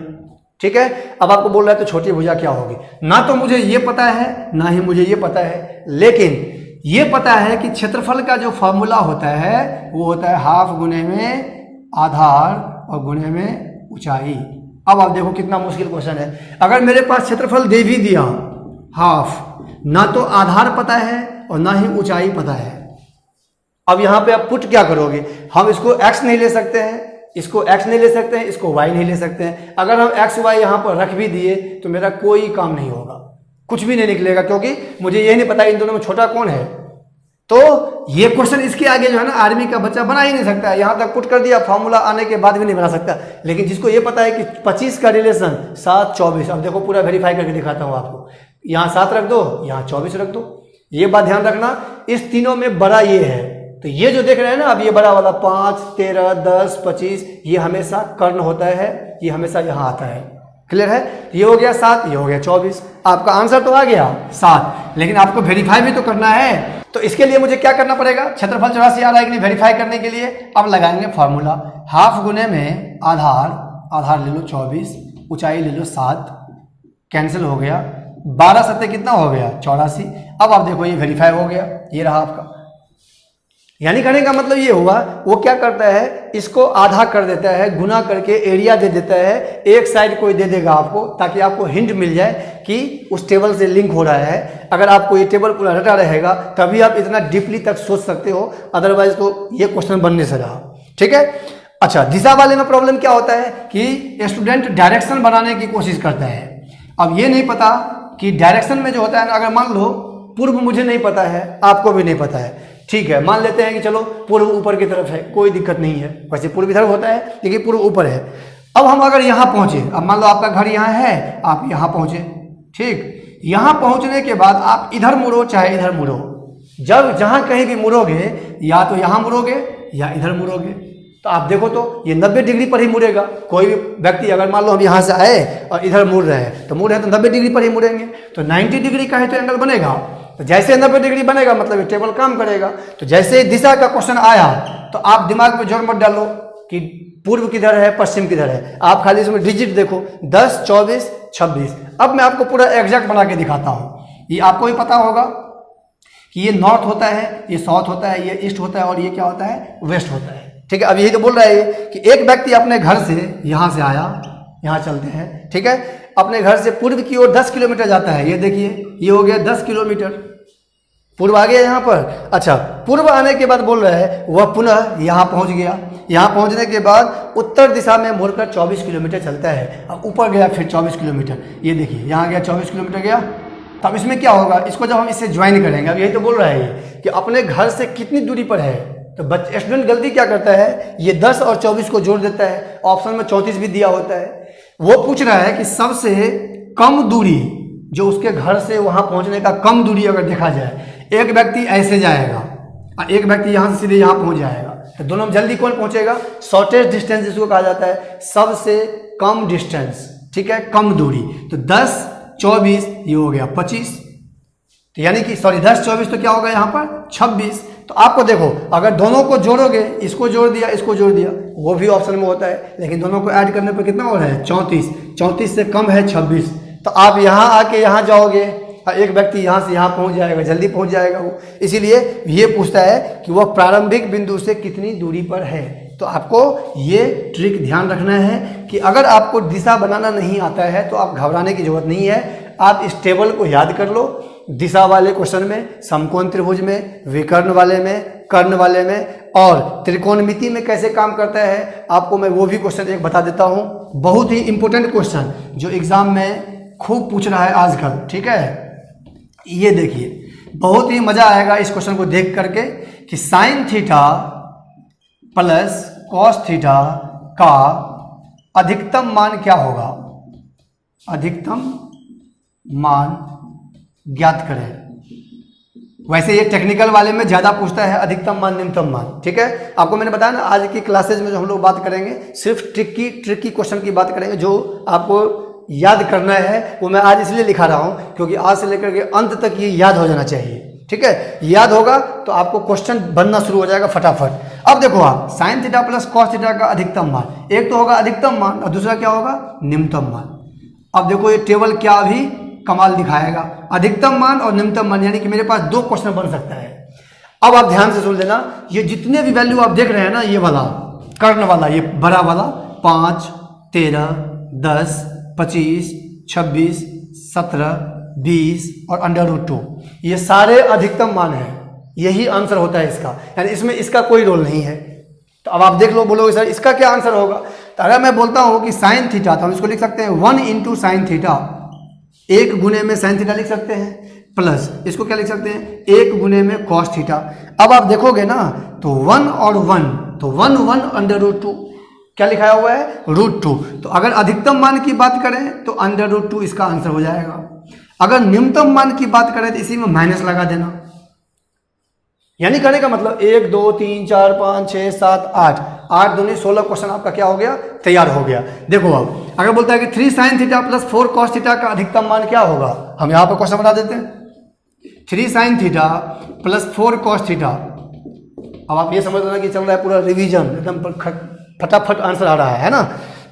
ठीक है। अब आपको बोल रहा है तो छोटी भुजा क्या होगी। ना तो मुझे ये पता है ना ही मुझे ये पता है, लेकिन ये पता है कि क्षेत्रफल का जो फॉर्मूला होता है वो होता है हाफ गुने में आधार और गुणे में ऊंचाई। अब आप देखो कितना मुश्किल क्वेश्चन है। अगर मेरे पास क्षेत्रफल दे भी दिया हाफ, ना तो आधार पता है और ना ही ऊंचाई पता है। अब यहां पे आप पुट क्या करोगे, हम इसको x नहीं ले सकते हैं, इसको x नहीं ले सकते हैं, इसको y नहीं ले सकते हैं। अगर हम x y यहां पर रख भी दिए तो मेरा कोई काम नहीं होगा, कुछ भी नहीं निकलेगा, क्योंकि मुझे ये नहीं पता इन दोनों में छोटा कौन है। तो ये क्वेश्चन इसके आगे जो है ना आर्मी का बच्चा बना ही नहीं सकता है। यहां तक पुट कर दिया, फार्मूला आने के बाद भी नहीं बना सकता। लेकिन जिसको ये पता है कि 25 का रिलेशन 7, 24, अब देखो पूरा वेरीफाई करके दिखाता हूं आपको। यहाँ 7 रख दो, यहाँ 24 रख दो। ये बात ध्यान रखना, इस तीनों में बड़ा ये है। तो ये जो देख रहे हैं ना अब, ये बड़ा वाला 5, 13, 10, 25, ये हमेशा कर्ण होता है, ये हमेशा यहाँ आता है। क्लियर है? ये हो गया 7, ये हो गया 24। आपका आंसर तो आ गया 7, लेकिन आपको वेरीफाई भी तो करना है। तो इसके लिए मुझे क्या करना पड़ेगा, क्षेत्रफल 84 आ रहा है कि नहीं वेरीफाई करने के लिए अब लगाएंगे फॉर्मूला, हाफ गुने में आधार ले लो 24, ऊंचाई ले लो 7, कैंसिल हो गया, 12 सत्ते कितना हो गया 84। अब आप देखो ये वेरीफाई हो गया, ये रहा आपका। यानी करने का मतलब ये हुआ, वो क्या करता है, इसको आधा कर देता है, गुना करके एरिया दे देता है, एक साइड कोई दे देगा आपको, ताकि आपको हिंट मिल जाए कि उस टेबल से लिंक हो रहा है। अगर आपको ये टेबल पूरा रटा रहेगा तभी आप इतना डीपली तक सोच सकते हो, अदरवाइज तो ये क्वेश्चन बनने से रहा। ठीक है। अच्छा, दिशा वाले में प्रॉब्लम क्या होता है कि स्टूडेंट डायरेक्शन बनाने की कोशिश करता है। अब ये नहीं पता कि डायरेक्शन में जो होता है ना, अगर मान लो पूर्व मुझे नहीं पता है, आपको भी नहीं पता है, ठीक है, मान लेते हैं कि चलो पूर्व ऊपर की तरफ है, कोई दिक्कत नहीं है, वैसे पूर्व इधर होता है लेकिन पूर्व ऊपर है। अब हम अगर यहाँ पहुंचे, अब मान लो आपका घर यहाँ है, आप यहाँ पहुंचे, ठीक, यहाँ पहुंचने के बाद आप इधर मुड़ो चाहे इधर मुड़ो, जब जहां कहीं भी मुड़ोगे या तो यहाँ मुड़ोगे या इधर मुड़ोगे, तो आप देखो तो ये 90 डिग्री पर ही मुड़ेगा। कोई भी व्यक्ति अगर मान लो हम यहाँ से आए और इधर मुड़ रहे हैं, तो मुड़ रहे हैं तो 90 डिग्री पर ही मुड़ेंगे, तो 90 डिग्री का है तो एंगल बनेगा। तो जैसे 90 डिग्री बनेगा मतलब ये टेबल काम करेगा। तो जैसे दिशा का क्वेश्चन आया तो आप दिमाग में जोर मत डालो कि पूर्व किधर है पश्चिम किधर है, आप खाली इसमें डिजिट देखो 10, 24, 26। अब मैं आपको पूरा एग्जैक्ट बना के दिखाता हूँ। ये आपको भी पता होगा कि ये नॉर्थ होता है, ये साउथ होता है, ये ईस्ट होता है और ये क्या होता है, वेस्ट होता है, ठीक है। अब यही तो बोल रहा है कि एक व्यक्ति अपने घर से यहाँ से आया, यहाँ चलते हैं, ठीक है, अपने घर से पूर्व की ओर 10 किलोमीटर जाता है। ये देखिए ये हो गया 10 किलोमीटर, पूर्व आ गया यहाँ पर। अच्छा, पूर्व आने के बाद बोल रहा है वह पुनः यहाँ पहुँच गया। यहाँ पहुँचने के बाद उत्तर दिशा में मुड़कर 24 किलोमीटर चलता है। अब ऊपर गया फिर 24 किलोमीटर, ये देखिए यहाँ गया 24 किलोमीटर गया। तब इसमें क्या होगा, इसको जब हम इससे ज्वाइन करेंगे, अब यही तो बोल रहा है ये कि अपने घर से कितनी दूरी पर है। तो बच्चे स्टूडेंट गलती क्या करता है, ये 10 और 24 को जोड़ देता है, ऑप्शन में 34 भी दिया होता है। वो पूछ रहा है कि सबसे कम दूरी जो उसके घर से वहां पहुंचने का कम दूरी अगर देखा जाए, एक व्यक्ति ऐसे जाएगा और एक व्यक्ति यहां से सीधे यहां पहुंच जाएगा, तो दोनों में जल्दी कौन पहुंचेगा, शॉर्टेस्ट डिस्टेंस जिसको कहा जाता है, सबसे कम डिस्टेंस, ठीक है, कम दूरी। तो 10, 24 ये हो गया 25, तो यानी कि सॉरी 10, 24 तो क्या होगा यहाँ पर 26। तो आपको देखो अगर दोनों को जोड़ोगे, इसको जोड़ दिया इसको जोड़ दिया, वो भी ऑप्शन में होता है, लेकिन दोनों को ऐड करने पर कितना हो रहा है 34, 34 से कम है 26। तो आप यहाँ आके यहाँ जाओगे और एक व्यक्ति यहाँ से यहाँ पहुँच जाएगा, जल्दी पहुँच जाएगा वो। इसीलिए ये पूछता है कि वह प्रारंभिक बिंदु से कितनी दूरी पर है। तो आपको ये ट्रिक ध्यान रखना है कि अगर आपको दिशा बनाना नहीं आता है तो आप घबराने की जरूरत नहीं है। आप इस टेबल को याद कर लो, दिशा वाले क्वेश्चन में, समकोण त्रिभुज में, विकर्ण वाले में, कर्ण वाले में और त्रिकोणमिति में कैसे काम करता है आपको मैं वो भी क्वेश्चन एक बता देता हूँ। बहुत ही इंपॉर्टेंट क्वेश्चन जो एग्जाम में खूब पूछ रहा है आजकल, ठीक है। ये देखिए बहुत ही मजा आएगा इस क्वेश्चन को देख करके कि sine theta plus cos theta का अधिकतम मान क्या होगा, अधिकतम मान ज्ञात करें। वैसे ये टेक्निकल वाले में ज्यादा पूछता है अधिकतम मान न्यूनतम मान, ठीक है। आपको मैंने बताया ना आज की क्लासेज में जो हम लोग बात करेंगे सिर्फ ट्रिकी क्वेश्चन की बात करेंगे, जो आपको याद करना है वो मैं आज इसलिए लिखा रहा हूं क्योंकि आज से लेकर के अंत तक ये याद हो जाना चाहिए, ठीक है। याद होगा तो आपको क्वेश्चन बनना शुरू हो जाएगा फटाफट। अब देखो आप sine theta plus cos theta का अधिकतम मान, एक तो होगा अधिकतम मान और दूसरा क्या होगा न्यूनतम मान। अब देखो ये टेबल क्या अभी कमाल दिखाएगा, अधिकतम मान और न्यूनतम मान, यानी कि मेरे पास दो क्वेश्चन बन सकता है। अब आप ध्यान से सुन लेना, ये जितने भी वैल्यू आप देख रहे हैं ना, ये वाला कर्ण वाला, ये बड़ा वाला 5, 13, 10, 25, 26, 17, 20 और √2, ये सारे अधिकतम मान हैं। यही आंसर होता है इसका, यानी इसमें इसका कोई रोल नहीं है। तो अब आप देख लो, बोलोगे सर इसका क्या आंसर होगा। तो अगर मैं बोलता हूं कि साइन थीटा, तो हम इसको लिख सकते हैं 1 × साइन थीटा, 1 गुने में साइन थीटा लिख सकते हैं, प्लस इसको क्या लिख सकते हैं 1 गुने में कॉस थीटा। अब आप देखोगे ना तो 1 और 1, तो 1 √2 क्या लिखाया हुआ है √2। तो अगर अधिकतम मान की बात करें तो √2 इसका आंसर हो जाएगा। अगर न्यूनतम मान की बात करें तो इसी में माइनस लगा देना, यानी करने का मतलब 1, 2, 3, 4, 5, 6, 7, 8 दूनी 16 क्वेश्चन आपका क्या हो गया, तैयार हो गया। देखो अब अगर बोलता है कि 3 sine theta plus 4 cos theta का अधिकतम मान क्या होगा, हम यहाँ पर क्वेश्चन बता देते हैं 3 sine theta plus 4 cos theta. अब आप ये समझ लेना कि चल रहा है पूरा रिवीजन, एकदम फटाफट आंसर आ रहा है ना।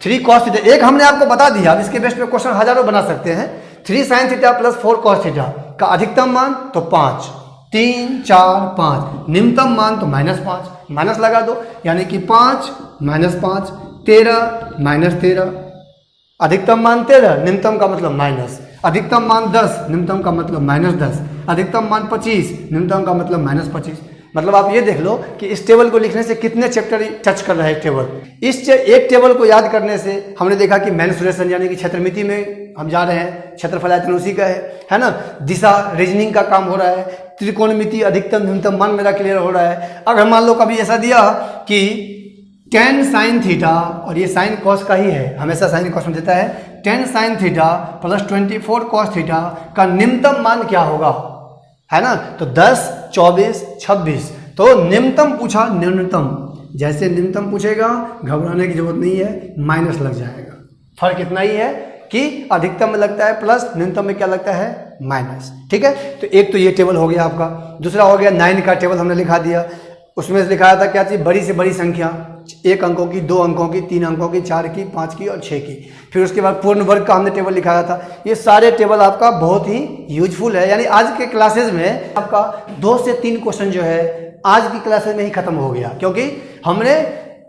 3 कॉस थीटा एक हमने आपको बता दिया, अब इसके बेस पे क्वेश्चन हजारों बना सकते हैं। 3 sine theta plus 4 cos theta का अधिकतम मान तो 5, 3, 4, 5, न्यूनतम मान तो -5, माइनस लगा दो, यानी कि 5 -5 13 -13, अधिकतम मान 13, न्यूनतम का मतलब माइनस, अधिकतम मान 10, न्यूनतम का मतलब -10, अधिकतम मान 25, न्यूनतम का मतलब -25, मतलब आप ये देख लो कि इस टेबल को लिखने से कितने चैप्टर टच कर रहा है टेबल। इस एक टेबल को याद करने से हमने देखा कि मेंसुरेशन यानी कि क्षेत्रमिति में हम जा रहे हैं, क्षेत्रफल आयतन उसी का है ना। दिशा रीजनिंग का काम हो रहा है, त्रिकोणमिति अधिकतम न्यूनतम मान मेरा क्लियर हो रहा है। अगर मान लो कभी ऐसा दिया कि tan sin थीटा, और ये साइन कॉस का ही है, हमेशा साइन कॉस में देता है, tan sin theta plus 24 cos theta का निम्नतम मान क्या होगा, है ना। तो 10, 24, 26, तो निम्नतम पूछा, न्यूनतम। जैसे निम्नतम पूछेगा घबराने की जरूरत नहीं है, माइनस लग जाएगा। फर्क इतना ही है कि अधिकतम में लगता है प्लस, न्यूनतम में क्या लगता है, माइनस। ठीक है, तो एक तो ये टेबल हो गया आपका। दूसरा हो गया 9 का टेबल हमने लिखा दिया। उसमें लिखाया था क्या चीज़, बड़ी से बड़ी संख्या, 1 अंकों की, 2 अंकों की, 3 अंकों की, 4 की, 5 की और 6 की। फिर उसके बाद पूर्ण वर्ग का हमने टेबल लिखाया था। ये सारे टेबल आपका बहुत ही यूजफुल है, यानी आज के क्लासेज में आपका 2 से 3 क्वेश्चन जो है आज की क्लासेज में ही खत्म हो गया, क्योंकि हमने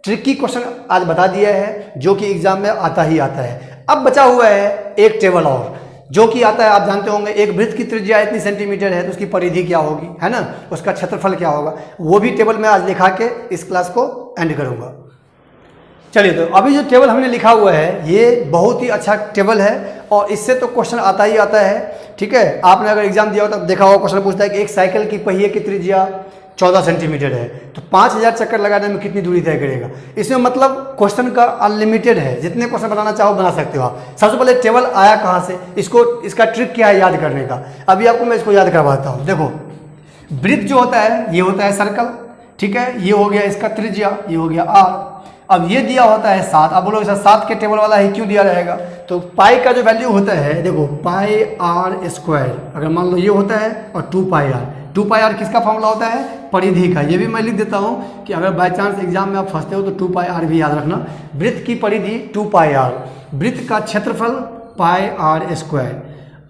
ट्रिकी क्वेश्चन आज बता दिया है जो कि एग्जाम में आता ही आता है। अब बचा हुआ है एक टेबल और, जो कि आता है, आप जानते होंगे, एक वृत्त की त्रिज्या इतनी सेंटीमीटर है तो उसकी परिधि क्या होगी, है ना, उसका क्षेत्रफल क्या होगा। वो भी टेबल मैं आज लिखा के इस क्लास को एंड करूंगा। चलिए, तो अभी जो टेबल हमने लिखा हुआ है ये बहुत ही अच्छा टेबल है और इससे तो क्वेश्चन आता ही आता है। ठीक है, आपने अगर एग्जाम दिया हो तो देखा होगा, क्वेश्चन पूछता है कि एक साइकिल की पहिए की त्रिज्या 14 सेंटीमीटर है तो 5000 चक्कर लगाने में कितनी दूरी तय करेगा। इसमें मतलब क्वेश्चन का अनलिमिटेड है, जितने क्वेश्चन बनाना चाहो बना सकते हो आप। सबसे पहले टेबल आया कहाँ से, इसका ट्रिक क्या है याद करने का, अभी आपको मैं इसको याद करवाता हूँ। देखो, वृत्त जो होता है ये होता है सर्कल, ठीक है, ये हो गया इसका त्रिज्या, ये हो गया r। अब ये दिया होता है 7। अब बोलो 7 के टेबल वाला ही क्यों दिया रहेगा, तो पाई का जो वैल्यू होता है, देखो पाई r स्क्वायर, अगर मान लो ये होता है, और 2πr किसका फॉर्मूला होता है, परिधि का। ये भी मैं लिख देता हूँ कि अगर बाय चांस एग्जाम में आप फंसते हो तो 2πr भी याद रखना। वृत्त की परिधि 2πr, वृत्त का क्षेत्रफल πr स्क्वायर।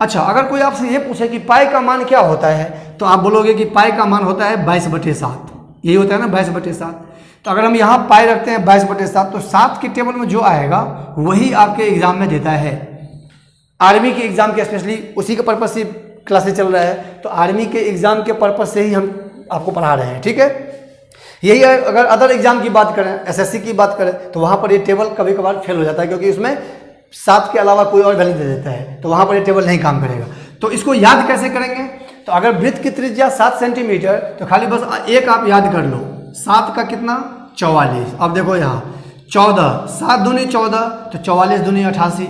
अच्छा, अगर कोई आपसे ये पूछे कि पाई का मान क्या होता है, तो आप बोलोगे कि पाई का मान होता है 22/7, यही होता है ना 22/7। तो अगर हम यहाँ पाई रखते हैं 22/7, तो 7 के टेबल में जो आएगा वही आपके एग्जाम में देता है। आर्मी के एग्जाम के स्पेशली उसी के पर्पज से क्लासेस चल रहा है, तो आर्मी के एग्जाम के पर्पज से ही हम आपको पढ़ा रहे हैं। ठीक है, यही है। अगर अदर एग्जाम की बात करें, एसएससी की बात करें, तो वहाँ पर ये टेबल कभी कभार फेल हो जाता है, क्योंकि उसमें 7 के अलावा कोई और वैल्यू दे देता है, तो वहाँ पर ये टेबल नहीं काम करेगा। तो इसको याद कैसे करेंगे, तो अगर वृत्त की त्रिज्या 7 सेंटीमीटर, तो खाली बस एक आप याद कर लो, 7 का कितना, 44। अब देखो यहाँ 14, 7 दूनी 14, तो 44 दूनी 88,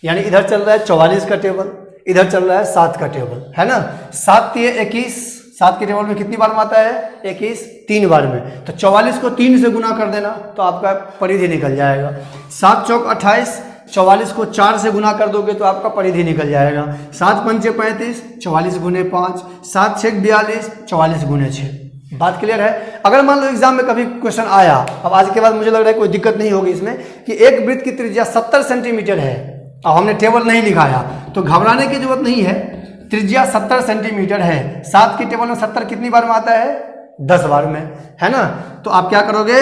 यानी इधर चल रहा है 44 का टेबल, इधर चल रहा है 7 का टेबल, है ना। 7 3 21, 7 के टेबल में कितनी बार में आता है, 21, 3 बार में। तो 44 को 3 से गुना कर देना तो आपका परिधि निकल जाएगा। 7 चौक 28, 44 को 4 से गुना कर दोगे तो आपका परिधि निकल जाएगा। 7 पंचे 35, 44 गुने 5, 7 6 42, 44 गुने 6। बात क्लियर है। अगर मान लो एग्जाम में कभी क्वेश्चन आया, अब आज के बाद मुझे लग रहा है कोई दिक्कत नहीं होगी इसमें, कि एक वृत्त की त्रिज्या 70 सेंटीमीटर है, अब हमने टेबल नहीं लिखाया, तो घबराने की जरूरत नहीं है। त्रिज्या 70 सेंटीमीटर है, 7 के टेबल में 70 कितनी बार में आता है, 10 बार में, है ना। तो आप क्या करोगे,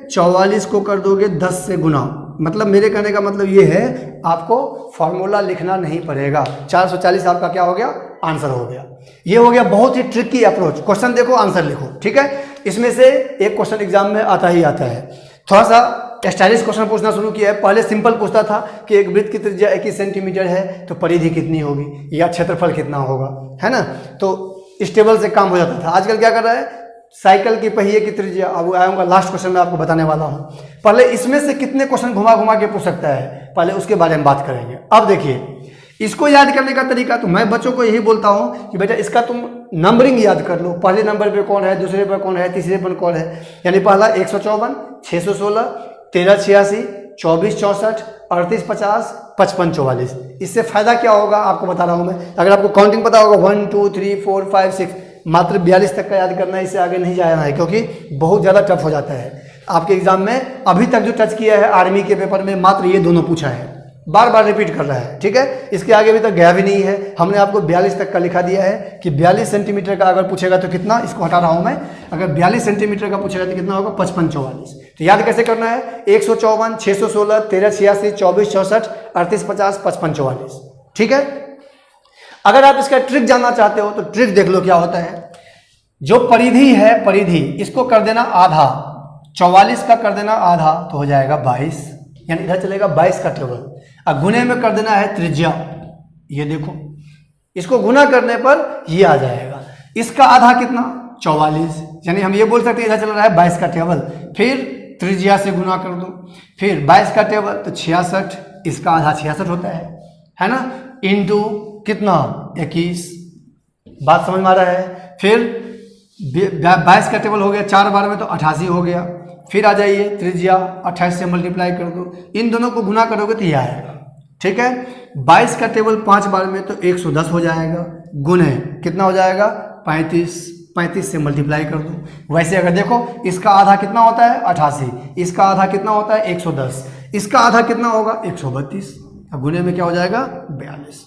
44 को कर दोगे 10 से गुना। मतलब मेरे कहने का मतलब ये है, आपको फॉर्मूला लिखना नहीं पड़ेगा। 440 आपका क्या हो गया, आंसर हो गया। ये हो गया बहुत ही ट्रिकी अप्रोच। क्वेश्चन देखो, आंसर लिखो, ठीक है। इसमें से एक क्वेश्चन एग्जाम में आता ही आता है। थोड़ा सा स्टाइलिश क्वेश्चन पूछना शुरू किया है। पहले सिंपल पूछता था कि एक वृत्त की त्रिज्या 21 सेंटीमीटर है तो परिधि कितनी होगी या क्षेत्रफल कितना होगा, है ना। तो इस टेबल से काम हो जाता था। आजकल क्या कर रहा है, साइकिल की पहिए की त्रिज्या। अब आऊँगा लास्ट क्वेश्चन में आपको बताने वाला हूँ। पहले इसमें से कितने क्वेश्चन घुमा घुमा के पूछ सकता है, पहले उसके बारे में बात करेंगे। अब देखिए, इसको याद करने का तरीका, तो मैं बच्चों को यही बोलता हूँ कि बेटा इसका तुम नंबरिंग याद कर लो। पहले नंबर पे कौन है, दूसरे पर कौन है, तीसरे पर कौन है। यानी पहला 154, 616, 1386, 2464, 3850, 5544। इससे फायदा क्या होगा आपको बता रहा हूँ मैं। अगर आपको काउंटिंग पता होगा 1 2 3 4 5 6, मात्र 42 तक का याद करना है, इससे आगे नहीं जाना है, क्योंकि बहुत ज़्यादा टफ हो जाता है। आपके एग्जाम में अभी तक जो टच किया है आर्मी के पेपर में, मात्र ये दोनों पूछा है, बार बार रिपीट कर रहा है, ठीक है। इसके आगे अभी तक गया भी नहीं है। हमने आपको 42 तक का लिखा दिया है कि 42 सेंटीमीटर का अगर पूछेगा तो कितना, इसको हटा रहा हूं मैं, अगर 42 सेंटीमीटर का पूछेगा तो कितना होगा, 5544। तो याद कैसे करना है, 154, 616, 1386, 2464, 3850, 5544, ठीक है। अगर आप इसका ट्रिक जानना चाहते हो तो ट्रिक देख लो क्या होता है। जो परिधि है, परिधि इसको कर देना आधा, 44 का कर देना आधा तो हो जाएगा 22, यानी इधर चलेगा 22 का टेबल। अब गुने में कर देना है त्रिज्या, ये देखो इसको गुना करने पर ये आ जाएगा। इसका आधा कितना 44, यानी हम ये बोल सकते हैं इधर चल रहा है 22 का टेबल। फिर त्रिज्या से गुना कर दो, फिर 22 का टेबल तो 66, इसका आधा 66 होता है ना, इंटू कितना 21। बात समझ में आ रहा है। फिर 22 का टेबल हो गया 4 बार में तो 88 हो गया। फिर आ जाइए त्रिज्या 28 से मल्टीप्लाई कर दो, इन दोनों को गुना करोगे तो ये आएगा। ठीक है, 22 का टेबल 5 बार में तो 110 हो जाएगा, गुने कितना हो जाएगा 35, 35 से मल्टीप्लाई कर दो। वैसे अगर देखो इसका आधा कितना होता है 88, इसका आधा कितना होता है 110, इसका आधा कितना होगा 132, अब गुने में क्या हो जाएगा 42।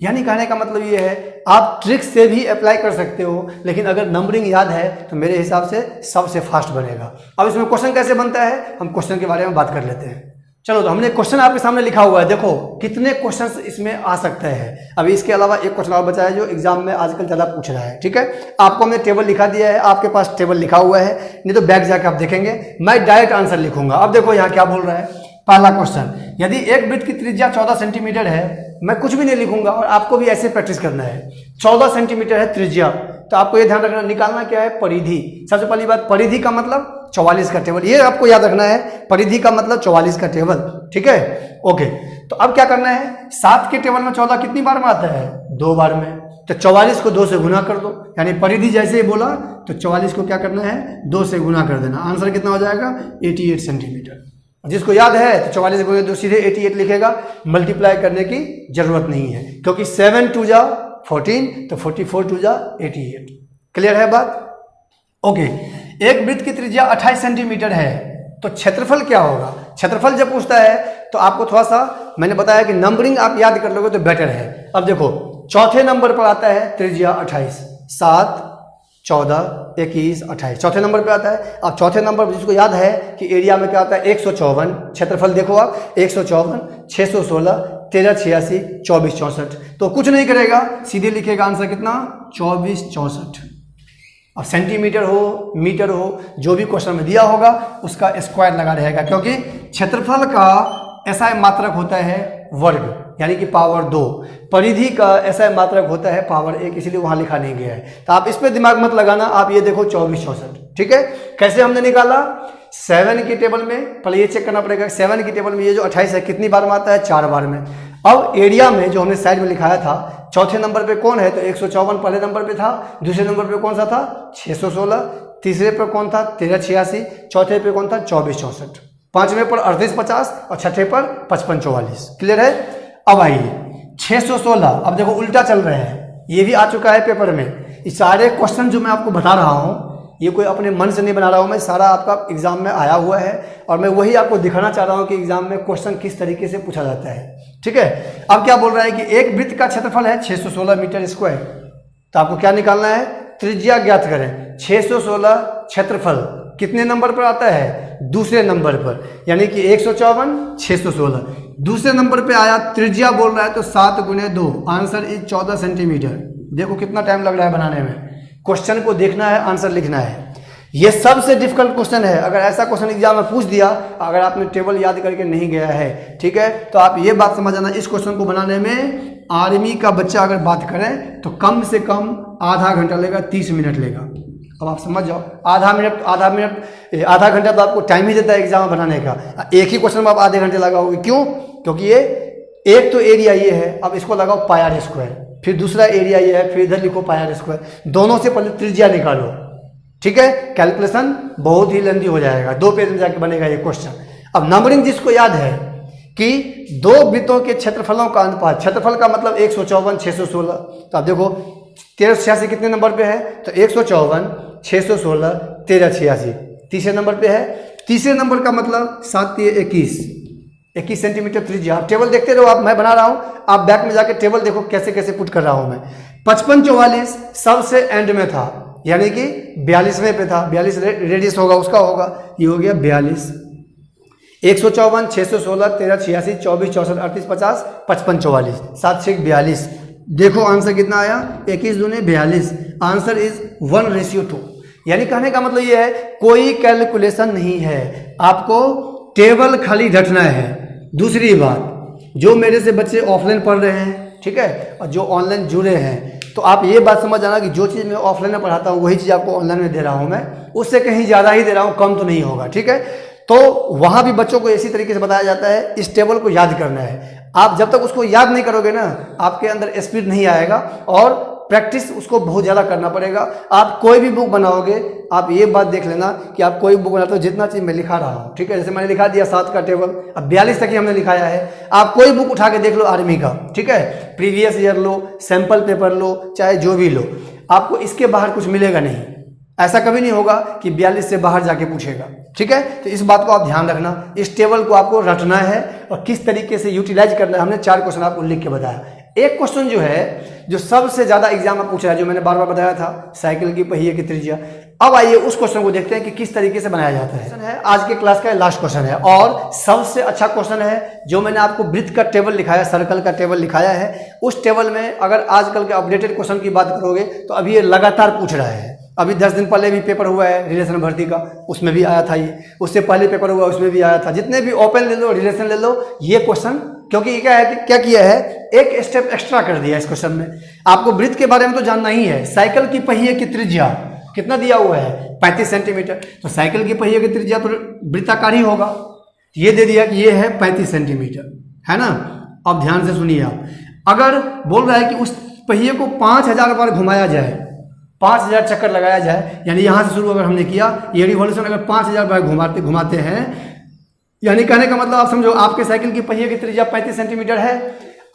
यानी कहने का मतलब ये है आप ट्रिक से भी अप्लाई कर सकते हो, लेकिन अगर नंबरिंग याद है तो मेरे हिसाब से सबसे फास्ट बनेगा। अब इसमें क्वेश्चन कैसे बनता है, हम क्वेश्चन के बारे में बात कर लेते हैं। चलो, तो हमने क्वेश्चन आपके सामने लिखा हुआ है, देखो कितने क्वेश्चंस इसमें आ सकते हैं। अभी इसके अलावा एक क्वेश्चन और बचा है जो एग्जाम में आजकल ज़्यादा पूछ रहा है। ठीक है, आपको हमने टेबल लिखा दिया है, आपके पास टेबल लिखा हुआ है, नहीं तो बैक जाकर आप देखेंगे, मैं डायरेक्ट आंसर लिखूंगा। अब देखो यहाँ क्या बोल रहा है, पहला क्वेश्चन, यदि एक वृत्त की त्रिज्या 14 सेंटीमीटर है, मैं कुछ भी नहीं लिखूंगा और आपको भी ऐसे प्रैक्टिस करना है। 14 सेंटीमीटर है त्रिज्या, तो आपको ये ध्यान रखना, निकालना क्या है परिधि। सबसे पहली बात, परिधि का मतलब 44 का टेबल, ये आपको याद रखना है, परिधि का मतलब 44 का टेबल। ठीक है, ओके। तो अब क्या करना है, 7 के टेबल में 14 कितनी बार में आता है 2 बार में, तो 44 को 2 से गुना कर दो, यानी परिधि जैसे ही बोला तो 44 को क्या करना है 2 से गुना कर देना। आंसर कितना हो जाएगा 88 सेंटीमीटर। जिसको याद है तो 44 को तो सीधे 88 लिखेगा, मल्टीप्लाई करने की जरूरत नहीं है, क्योंकि 7 2 जा 14 तो 44 2 जा 88। क्लियर है बात? ओके। एक वृत्त की त्रिज्या 28 सेंटीमीटर है, तो क्षेत्रफल क्या होगा। क्षेत्रफल जब पूछता है तो आपको थोड़ा सा मैंने बताया कि नंबरिंग आप याद कर लोगे तो बेटर है। अब देखो चौथे नंबर पर आता है त्रिज्या 28, 7 14 21 28 चौथे नंबर पे आता है। अब चौथे नंबर पर जिसको याद है कि एरिया में क्या आता है 154, क्षेत्रफल देखो आप 154, 616, 1386, 24 64, तो कुछ नहीं करेगा, सीधे लिखेगा आंसर कितना 24 64। अब सेंटीमीटर हो मीटर हो जो भी क्वेश्चन में दिया होगा उसका स्क्वायर लगा रहेगा, क्योंकि क्षेत्रफल का ऐसा मात्रक होता है वर्ग, यानी कि पावर 2, परिधि का ऐसा मात्रक होता है पावर 1, इसलिए वहां लिखा नहीं गया है। तो आप इस पे दिमाग मत लगाना, आप ये देखो 24 64। ठीक है, कैसे हमने निकाला 7 की टेबल में, पहले ये चेक करना पड़ेगा 7 की टेबल में ये जो 28 है कितनी बार में आता है 4 बार में। अब एरिया में जो हमने साइड में लिखाया था, चौथे नंबर पे कौन है तो 154 पहले नंबर पे था, दूसरे नंबर पे कौन सा था 616, तीसरे पे कौन था 1386, चौथे पे कौन था 24 64, पांचवें पर 38 50 और छठे पर 55 44। क्लियर है? अब आइए 616, अब देखो उल्टा चल रहे हैं, ये भी आ चुका है पेपर में। ये सारे क्वेश्चन जो मैं आपको बता रहा हूँ ये कोई अपने मन से नहीं बना रहा हूँ मैं, सारा आपका एग्जाम में आया हुआ है और मैं वही आपको दिखाना चाह रहा हूँ कि एग्जाम में क्वेश्चन किस तरीके से पूछा जाता है। ठीक है, अब क्या बोल रहा है कि एक वृत्त का क्षेत्रफल है 616 मीटर स्क्वायर, तो आपको क्या निकालना है त्रिज्या ज्ञात करें। 616 क्षेत्रफल कितने नंबर पर आता है दूसरे नंबर पर, यानी कि 154 616, दूसरे नंबर पे आया, त्रिज्या बोल रहा है तो 7 × 2, आंसर इज 14 सेंटीमीटर। देखो कितना टाइम लग रहा है बनाने में, क्वेश्चन को देखना है आंसर लिखना है। ये सबसे डिफिकल्ट क्वेश्चन है, अगर ऐसा क्वेश्चन एग्जाम में पूछ दिया अगर आपने टेबल याद करके नहीं गया है, ठीक है, तो आप ये बात समझ आना, इस क्वेश्चन को बनाने में आर्मी का बच्चा अगर बात करें तो कम से कम आधा घंटा लेगा, 30 मिनट लेगा। अब आप समझ जाओ, आधा आधा घंटा तो आपको टाइम ही देता है एग्जाम बनाने का, एक ही क्वेश्चन में आप आधे घंटे लगाओगे। क्यों? क्योंकि ये एक तो एरिया ये है, अब इसको लगाओ पाई आर स्क्वायर, फिर दूसरा एरिया ये है, फिर इधर लिखो पाई आर स्क्वायर, दोनों से पहले त्रिज्या निकालो। ठीक है, कैलकुलेशन बहुत ही लेंदी हो जाएगा, 2 पेज में जाके बनेगा ये क्वेश्चन। अब नंबरिंग जिसको याद है कि 2 वृत्तों के क्षेत्रफलों का अनुपात, क्षेत्रफल का मतलब 154 616, तो आप देखो 1386 कितने नंबर पे है तो 154 616 1386, तीसरे नंबर पे है, तीसरे नंबर का मतलब 7 21 सेंटीमीटर त्रिज्या। आप टेबल देखते रहो, आप मैं बना रहा हूं, आप बैक में जाके टेबल देखो कैसे कैसे पुट कर रहा हूं मैं। 55 44 सबसे एंड में था, यानी कि 42वें पे था, 42 रेडियस होगा उसका होगा, ये हो गया 42। 154 616 1386 24 64 38 50 55 44, 7 6 42, देखो आंसर कितना आया, 21 दूनी 42, आंसर इज 1:2। यानी कहने का मतलब ये है कोई कैलकुलेशन नहीं है, आपको टेबल खाली रटना है। दूसरी बात, जो मेरे से बच्चे ऑफलाइन पढ़ रहे हैं, ठीक है, और जो ऑनलाइन जुड़े हैं, तो आप ये बात समझ जाना कि जो चीज़ मैं ऑफलाइन में पढ़ाता हूँ वही चीज़ आपको ऑनलाइन में दे रहा हूँ मैं, उससे कहीं ज़्यादा ही दे रहा हूँ, कम तो नहीं होगा, ठीक है। तो वहाँ भी बच्चों को इसी तरीके से बताया जाता है, इस टेबल को याद करना है। आप जब तक उसको याद नहीं करोगे ना, आपके अंदर स्पीड नहीं आएगा और प्रैक्टिस उसको बहुत ज़्यादा करना पड़ेगा। आप कोई भी बुक बनाओगे, आप ये बात देख लेना कि आप कोई बुक बनाते हो, जितना चीज़ मैं लिखा रहा हूँ, ठीक है, जैसे मैंने लिखा दिया 7 का टेबल, अब 42 तक ही हमने लिखाया है। आप कोई बुक उठा के देख लो आर्मी का, ठीक है, प्रीवियस ईयर लो, सैंपल पेपर लो, चाहे जो भी लो, आपको इसके बाहर कुछ मिलेगा नहीं। ऐसा कभी नहीं होगा कि 42 से बाहर जाके पूछेगा, ठीक है। तो इस बात को आप ध्यान रखना, इस टेबल को आपको रटना है और किस तरीके से यूटिलाइज करना है। हमने 4 क्वेश्चन आपको लिख के बताया। एक क्वेश्चन जो है, जो सबसे ज्यादा एग्जाम में पूछा है, जो मैंने बार बार बताया था, साइकिल की पहिए की त्रिज्या। अब आइए उस क्वेश्चन को देखते हैं कि किस तरीके से बनाया जाता है। आज के क्लास का लास्ट क्वेश्चन है और सबसे अच्छा क्वेश्चन है। जो मैंने आपको वृत्त का टेबल लिखाया, सर्कल का टेबल लिखाया है, उस टेबल में अगर आजकल के अपडेटेड क्वेश्चन की बात करोगे तो अभी ये लगातार पूछ रहा है। अभी 10 दिन पहले भी पेपर हुआ है रिलेशन भर्ती का, उसमें भी आया था ये, उससे पहले पेपर हुआ उसमें भी आया था। जितने भी ओपन ले लो, रिलेशन ले लो, ये क्वेश्चन, क्योंकि ये क्या है कि क्या किया है, एक स्टेप एक्स्ट्रा कर दिया इस क्वेश्चन में। आपको वृत्त के बारे में तो जानना ही है। साइकिल की पहिए की त्रिज्या कितना दिया हुआ है, 35 सेंटीमीटर, तो साइकिल की पहिए की त्रिज्या तो वृत्ताकार ही होगा। ये दे दिया कि ये है 35 सेंटीमीटर, है ना। अब ध्यान से सुनिए आप, अगर बोल रहा है कि उस पहिए को 5000 बार घुमाया जाए, 5000 चक्कर लगाया जाए, यानी यहां से शुरू अगर हमने किया, ये रिवॉल्यूशन अगर 5000 बार घुमाते हैं, यानी कहने का मतलब आप समझो, आपके साइकिल की पहिए की त्रिज्या 35 सेंटीमीटर है,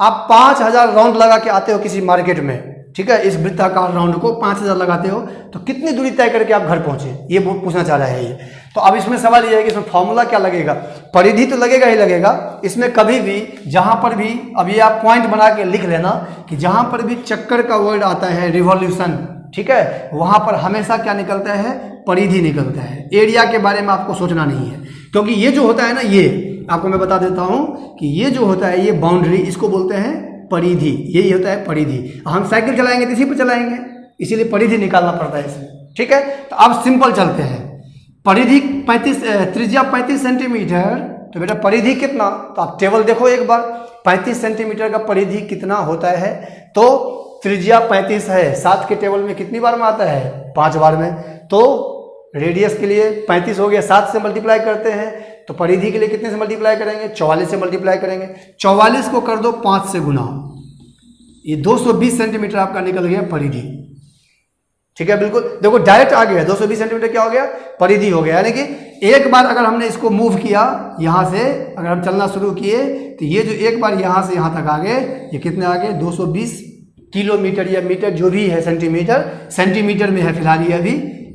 आप 5000 राउंड लगा के आते हो किसी मार्केट में, ठीक है, इस वृत्ताकार राउंड को 5000 लगाते हो, तो कितनी दूरी तय करके आप घर पहुंचे, ये पूछना चाह रहा है ये। तो अब इसमें सवाल ये है कि इसमें फॉर्मूला क्या लगेगा, परिधि तो लगेगा ही लगेगा। इसमें कभी भी जहां पर भी, अभी आप पॉइंट बना के लिख लेना कि जहां पर भी चक्कर का वर्ड आता है, रिवॉल्यूशन, ठीक है, वहां पर हमेशा क्या निकलता है, परिधि निकलता है। एरिया के बारे में आपको सोचना नहीं है, क्योंकि ये जो होता है ना, ये आपको मैं बता देता हूं कि ये जो होता है, ये बाउंड्री, इसको बोलते हैं परिधि, यही होता है परिधि। हम साइकिल चलाएंगे तो इसी पर चलाएंगे, इसीलिए परिधि निकालना पड़ता है इसमें, ठीक है। तो अब सिंपल चलते हैं, परिधि 35, त्रिज्या 35 सेंटीमीटर, तो बेटा परिधि कितना, तो आप टेबल देखो एक बार, 35 सेंटीमीटर का परिधि कितना होता है, तो त्रिज्या 35 है, 7 के टेबल में कितनी बार में आता है, 5 बार में। तो रेडियस के लिए 35 हो गया, 7 से मल्टीप्लाई करते हैं, तो परिधि के लिए कितने से मल्टीप्लाई करेंगे, 44 से मल्टीप्लाई करेंगे। 44 को कर दो 5 से गुना, ये 220 सेंटीमीटर आपका निकल गया परिधि, ठीक है। बिल्कुल देखो डायरेक्ट आ गया, 220 सेंटीमीटर क्या हो गया, परिधि हो गया। यानी कि एक बार अगर हमने इसको मूव किया, यहां से अगर हम चलना शुरू किए, तो ये जो एक बार यहां से यहां तक आ गए, ये कितने आ गए, 220 किलोमीटर या मीटर जो भी है, सेंटीमीटर में है फिलहाल ये अभी,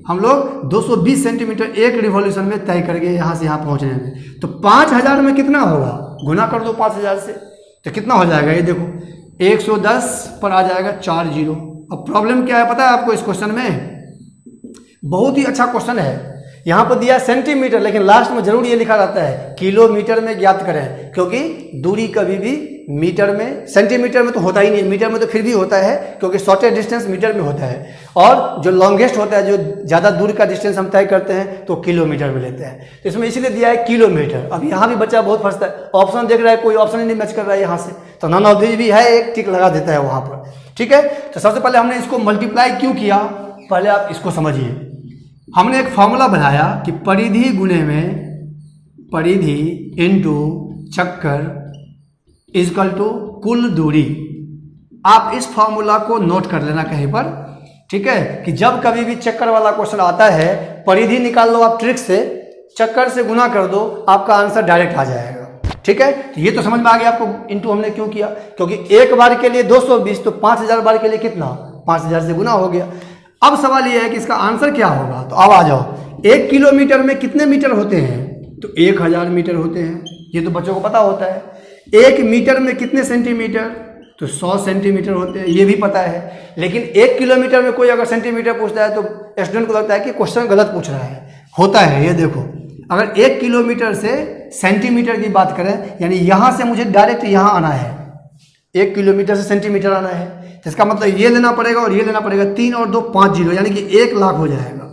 हम लोग 220 सेंटीमीटर एक रिवॉल्यूशन में तय कर गए यहाँ से यहाँ पहुँचने में। तो 5000 में कितना होगा, गुना कर दो 5000 से, तो कितना हो जाएगा, ये देखो 110 पर आ जाएगा 4 जीरो। अब प्रॉब्लम क्या है पता है आपको इस क्वेश्चन में, बहुत ही अच्छा क्वेश्चन है। यहाँ पर दिया सेंटीमीटर, लेकिन लास्ट में जरूर ये लिखा रहता है किलोमीटर में ज्ञात करें, क्योंकि दूरी कभी भी मीटर में, सेंटीमीटर में तो होता ही नहीं, मीटर में तो फिर भी होता है, क्योंकि शॉर्टेस्ट डिस्टेंस मीटर में होता है, और जो लॉन्गेस्ट होता है, जो ज़्यादा दूर का डिस्टेंस हम तय करते हैं, तो किलोमीटर में लेते हैं। तो इसमें इसीलिए दिया है किलोमीटर। अब यहाँ भी बच्चा बहुत फंसता है, ऑप्शन देख रहा है, कोई ऑप्शन ही नहीं मैच कर रहा है यहाँ से, तो नॉन ऑफ दिस भी है, एक टिक लगा देता है वहाँ पर, ठीक है। तो सबसे पहले हमने इसको मल्टीप्लाई क्यों किया, पहले आप इसको समझिए। हमने एक फॉर्मूला बनाया कि परिधि गुणे में परिधि इंटू चक्कर इजकल टू कुल दूरी। आप इस फॉर्मूला को नोट कर लेना कहीं पर, ठीक है, कि जब कभी भी चक्कर वाला क्वेश्चन आता है, परिधि निकाल लो आप ट्रिक से, चक्कर से गुना कर दो, आपका आंसर डायरेक्ट आ जाएगा, ठीक है। तो ये तो समझ में आ गया आपको, इंटू हमने क्यों किया, क्योंकि एक बार के लिए 220, तो 5000 बार के लिए कितना, 5000 से गुना हो गया। अब सवाल यह है कि इसका आंसर क्या होगा, तो अब आ जाओ, 1 किलोमीटर में कितने मीटर होते हैं, तो 1000 मीटर होते हैं, ये तो बच्चों को पता होता है। 1 मीटर में कितने सेंटीमीटर, तो 100 सेंटीमीटर होते हैं, ये भी पता है। लेकिन 1 किलोमीटर में कोई अगर सेंटीमीटर पूछता है, तो स्टूडेंट को लगता है कि क्वेश्चन गलत पूछ रहा है, होता है। ये देखो, अगर 1 किलोमीटर से सेंटीमीटर की बात करें, यानी यहां से मुझे डायरेक्ट यहां आना है, 1 किलोमीटर से सेंटीमीटर आना है, तो इसका मतलब ये लेना पड़ेगा और ये लेना पड़ेगा, 3 और 2 5 जीरो, यानी कि 1 लाख हो जाएगा।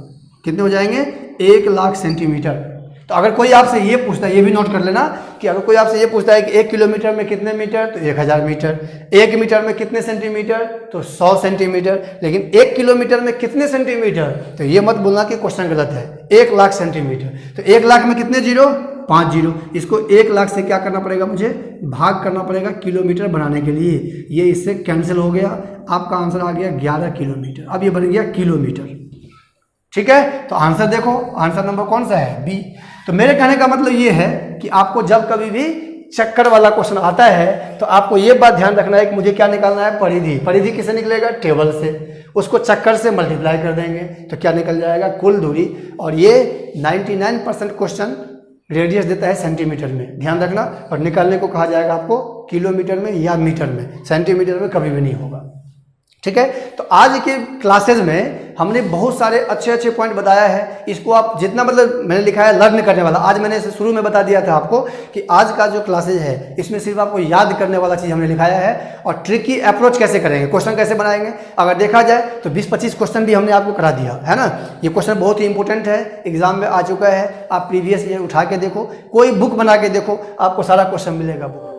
कितने हो जाएंगे? 1 लाख सेंटीमीटर। तो अगर कोई आपसे ये पूछता है, ये भी नोट कर लेना कि अगर कोई आपसे ये पूछता है कि 1 किलोमीटर में कितने मीटर, तो 1000 मीटर। 1 मीटर में कितने सेंटीमीटर, तो 100 सेंटीमीटर। लेकिन 1 किलोमीटर में कितने सेंटीमीटर, तो ये मत बोलना कि क्वेश्चन गलत है। 1 लाख सेंटीमीटर, तो 1 लाख में कितने जीरो? 5 जीरो। इसको 1 लाख से क्या करना पड़ेगा? मुझे भाग करना पड़ेगा किलोमीटर बनाने के लिए। ये इससे कैंसिल हो गया, आपका आंसर आ गया 11 किलोमीटर। अब ये बन गया किलोमीटर। ठीक है, तो आंसर देखो, आंसर नंबर कौन सा है? बी। तो मेरे कहने का मतलब ये है कि आपको जब कभी भी चक्कर वाला क्वेश्चन आता है तो आपको ये बात ध्यान रखना है कि मुझे क्या निकालना है? परिधि। परिधि किससे निकलेगा? टेबल से। उसको चक्कर से मल्टीप्लाई कर देंगे तो क्या निकल जाएगा? कुल दूरी। और ये 99% क्वेश्चन रेडियस देता है सेंटीमीटर में, ध्यान रखना। और निकालने को कहा जाएगा आपको किलोमीटर में या मीटर में, सेंटीमीटर में कभी भी नहीं होगा। ठीक है, तो आज के क्लासेज में हमने बहुत सारे अच्छे अच्छे पॉइंट बताया है। इसको आप जितना, मतलब मैंने लिखा है लर्न करने वाला, आज मैंने शुरू में बता दिया था आपको कि आज का जो क्लासेज है इसमें सिर्फ आपको याद करने वाला चीज़ हमने लिखाया है। और ट्रिकी अप्रोच कैसे करेंगे, क्वेश्चन कैसे बनाएंगे, अगर देखा जाए तो 20-25 क्वेश्चन भी हमने आपको करा दिया है ना। ये क्वेश्चन बहुत ही इंपॉर्टेंट है, एग्जाम में आ चुका है। आप प्रीवियस ईयर उठा के देखो, कोई बुक बना के देखो, आपको सारा क्वेश्चन मिलेगा बुक।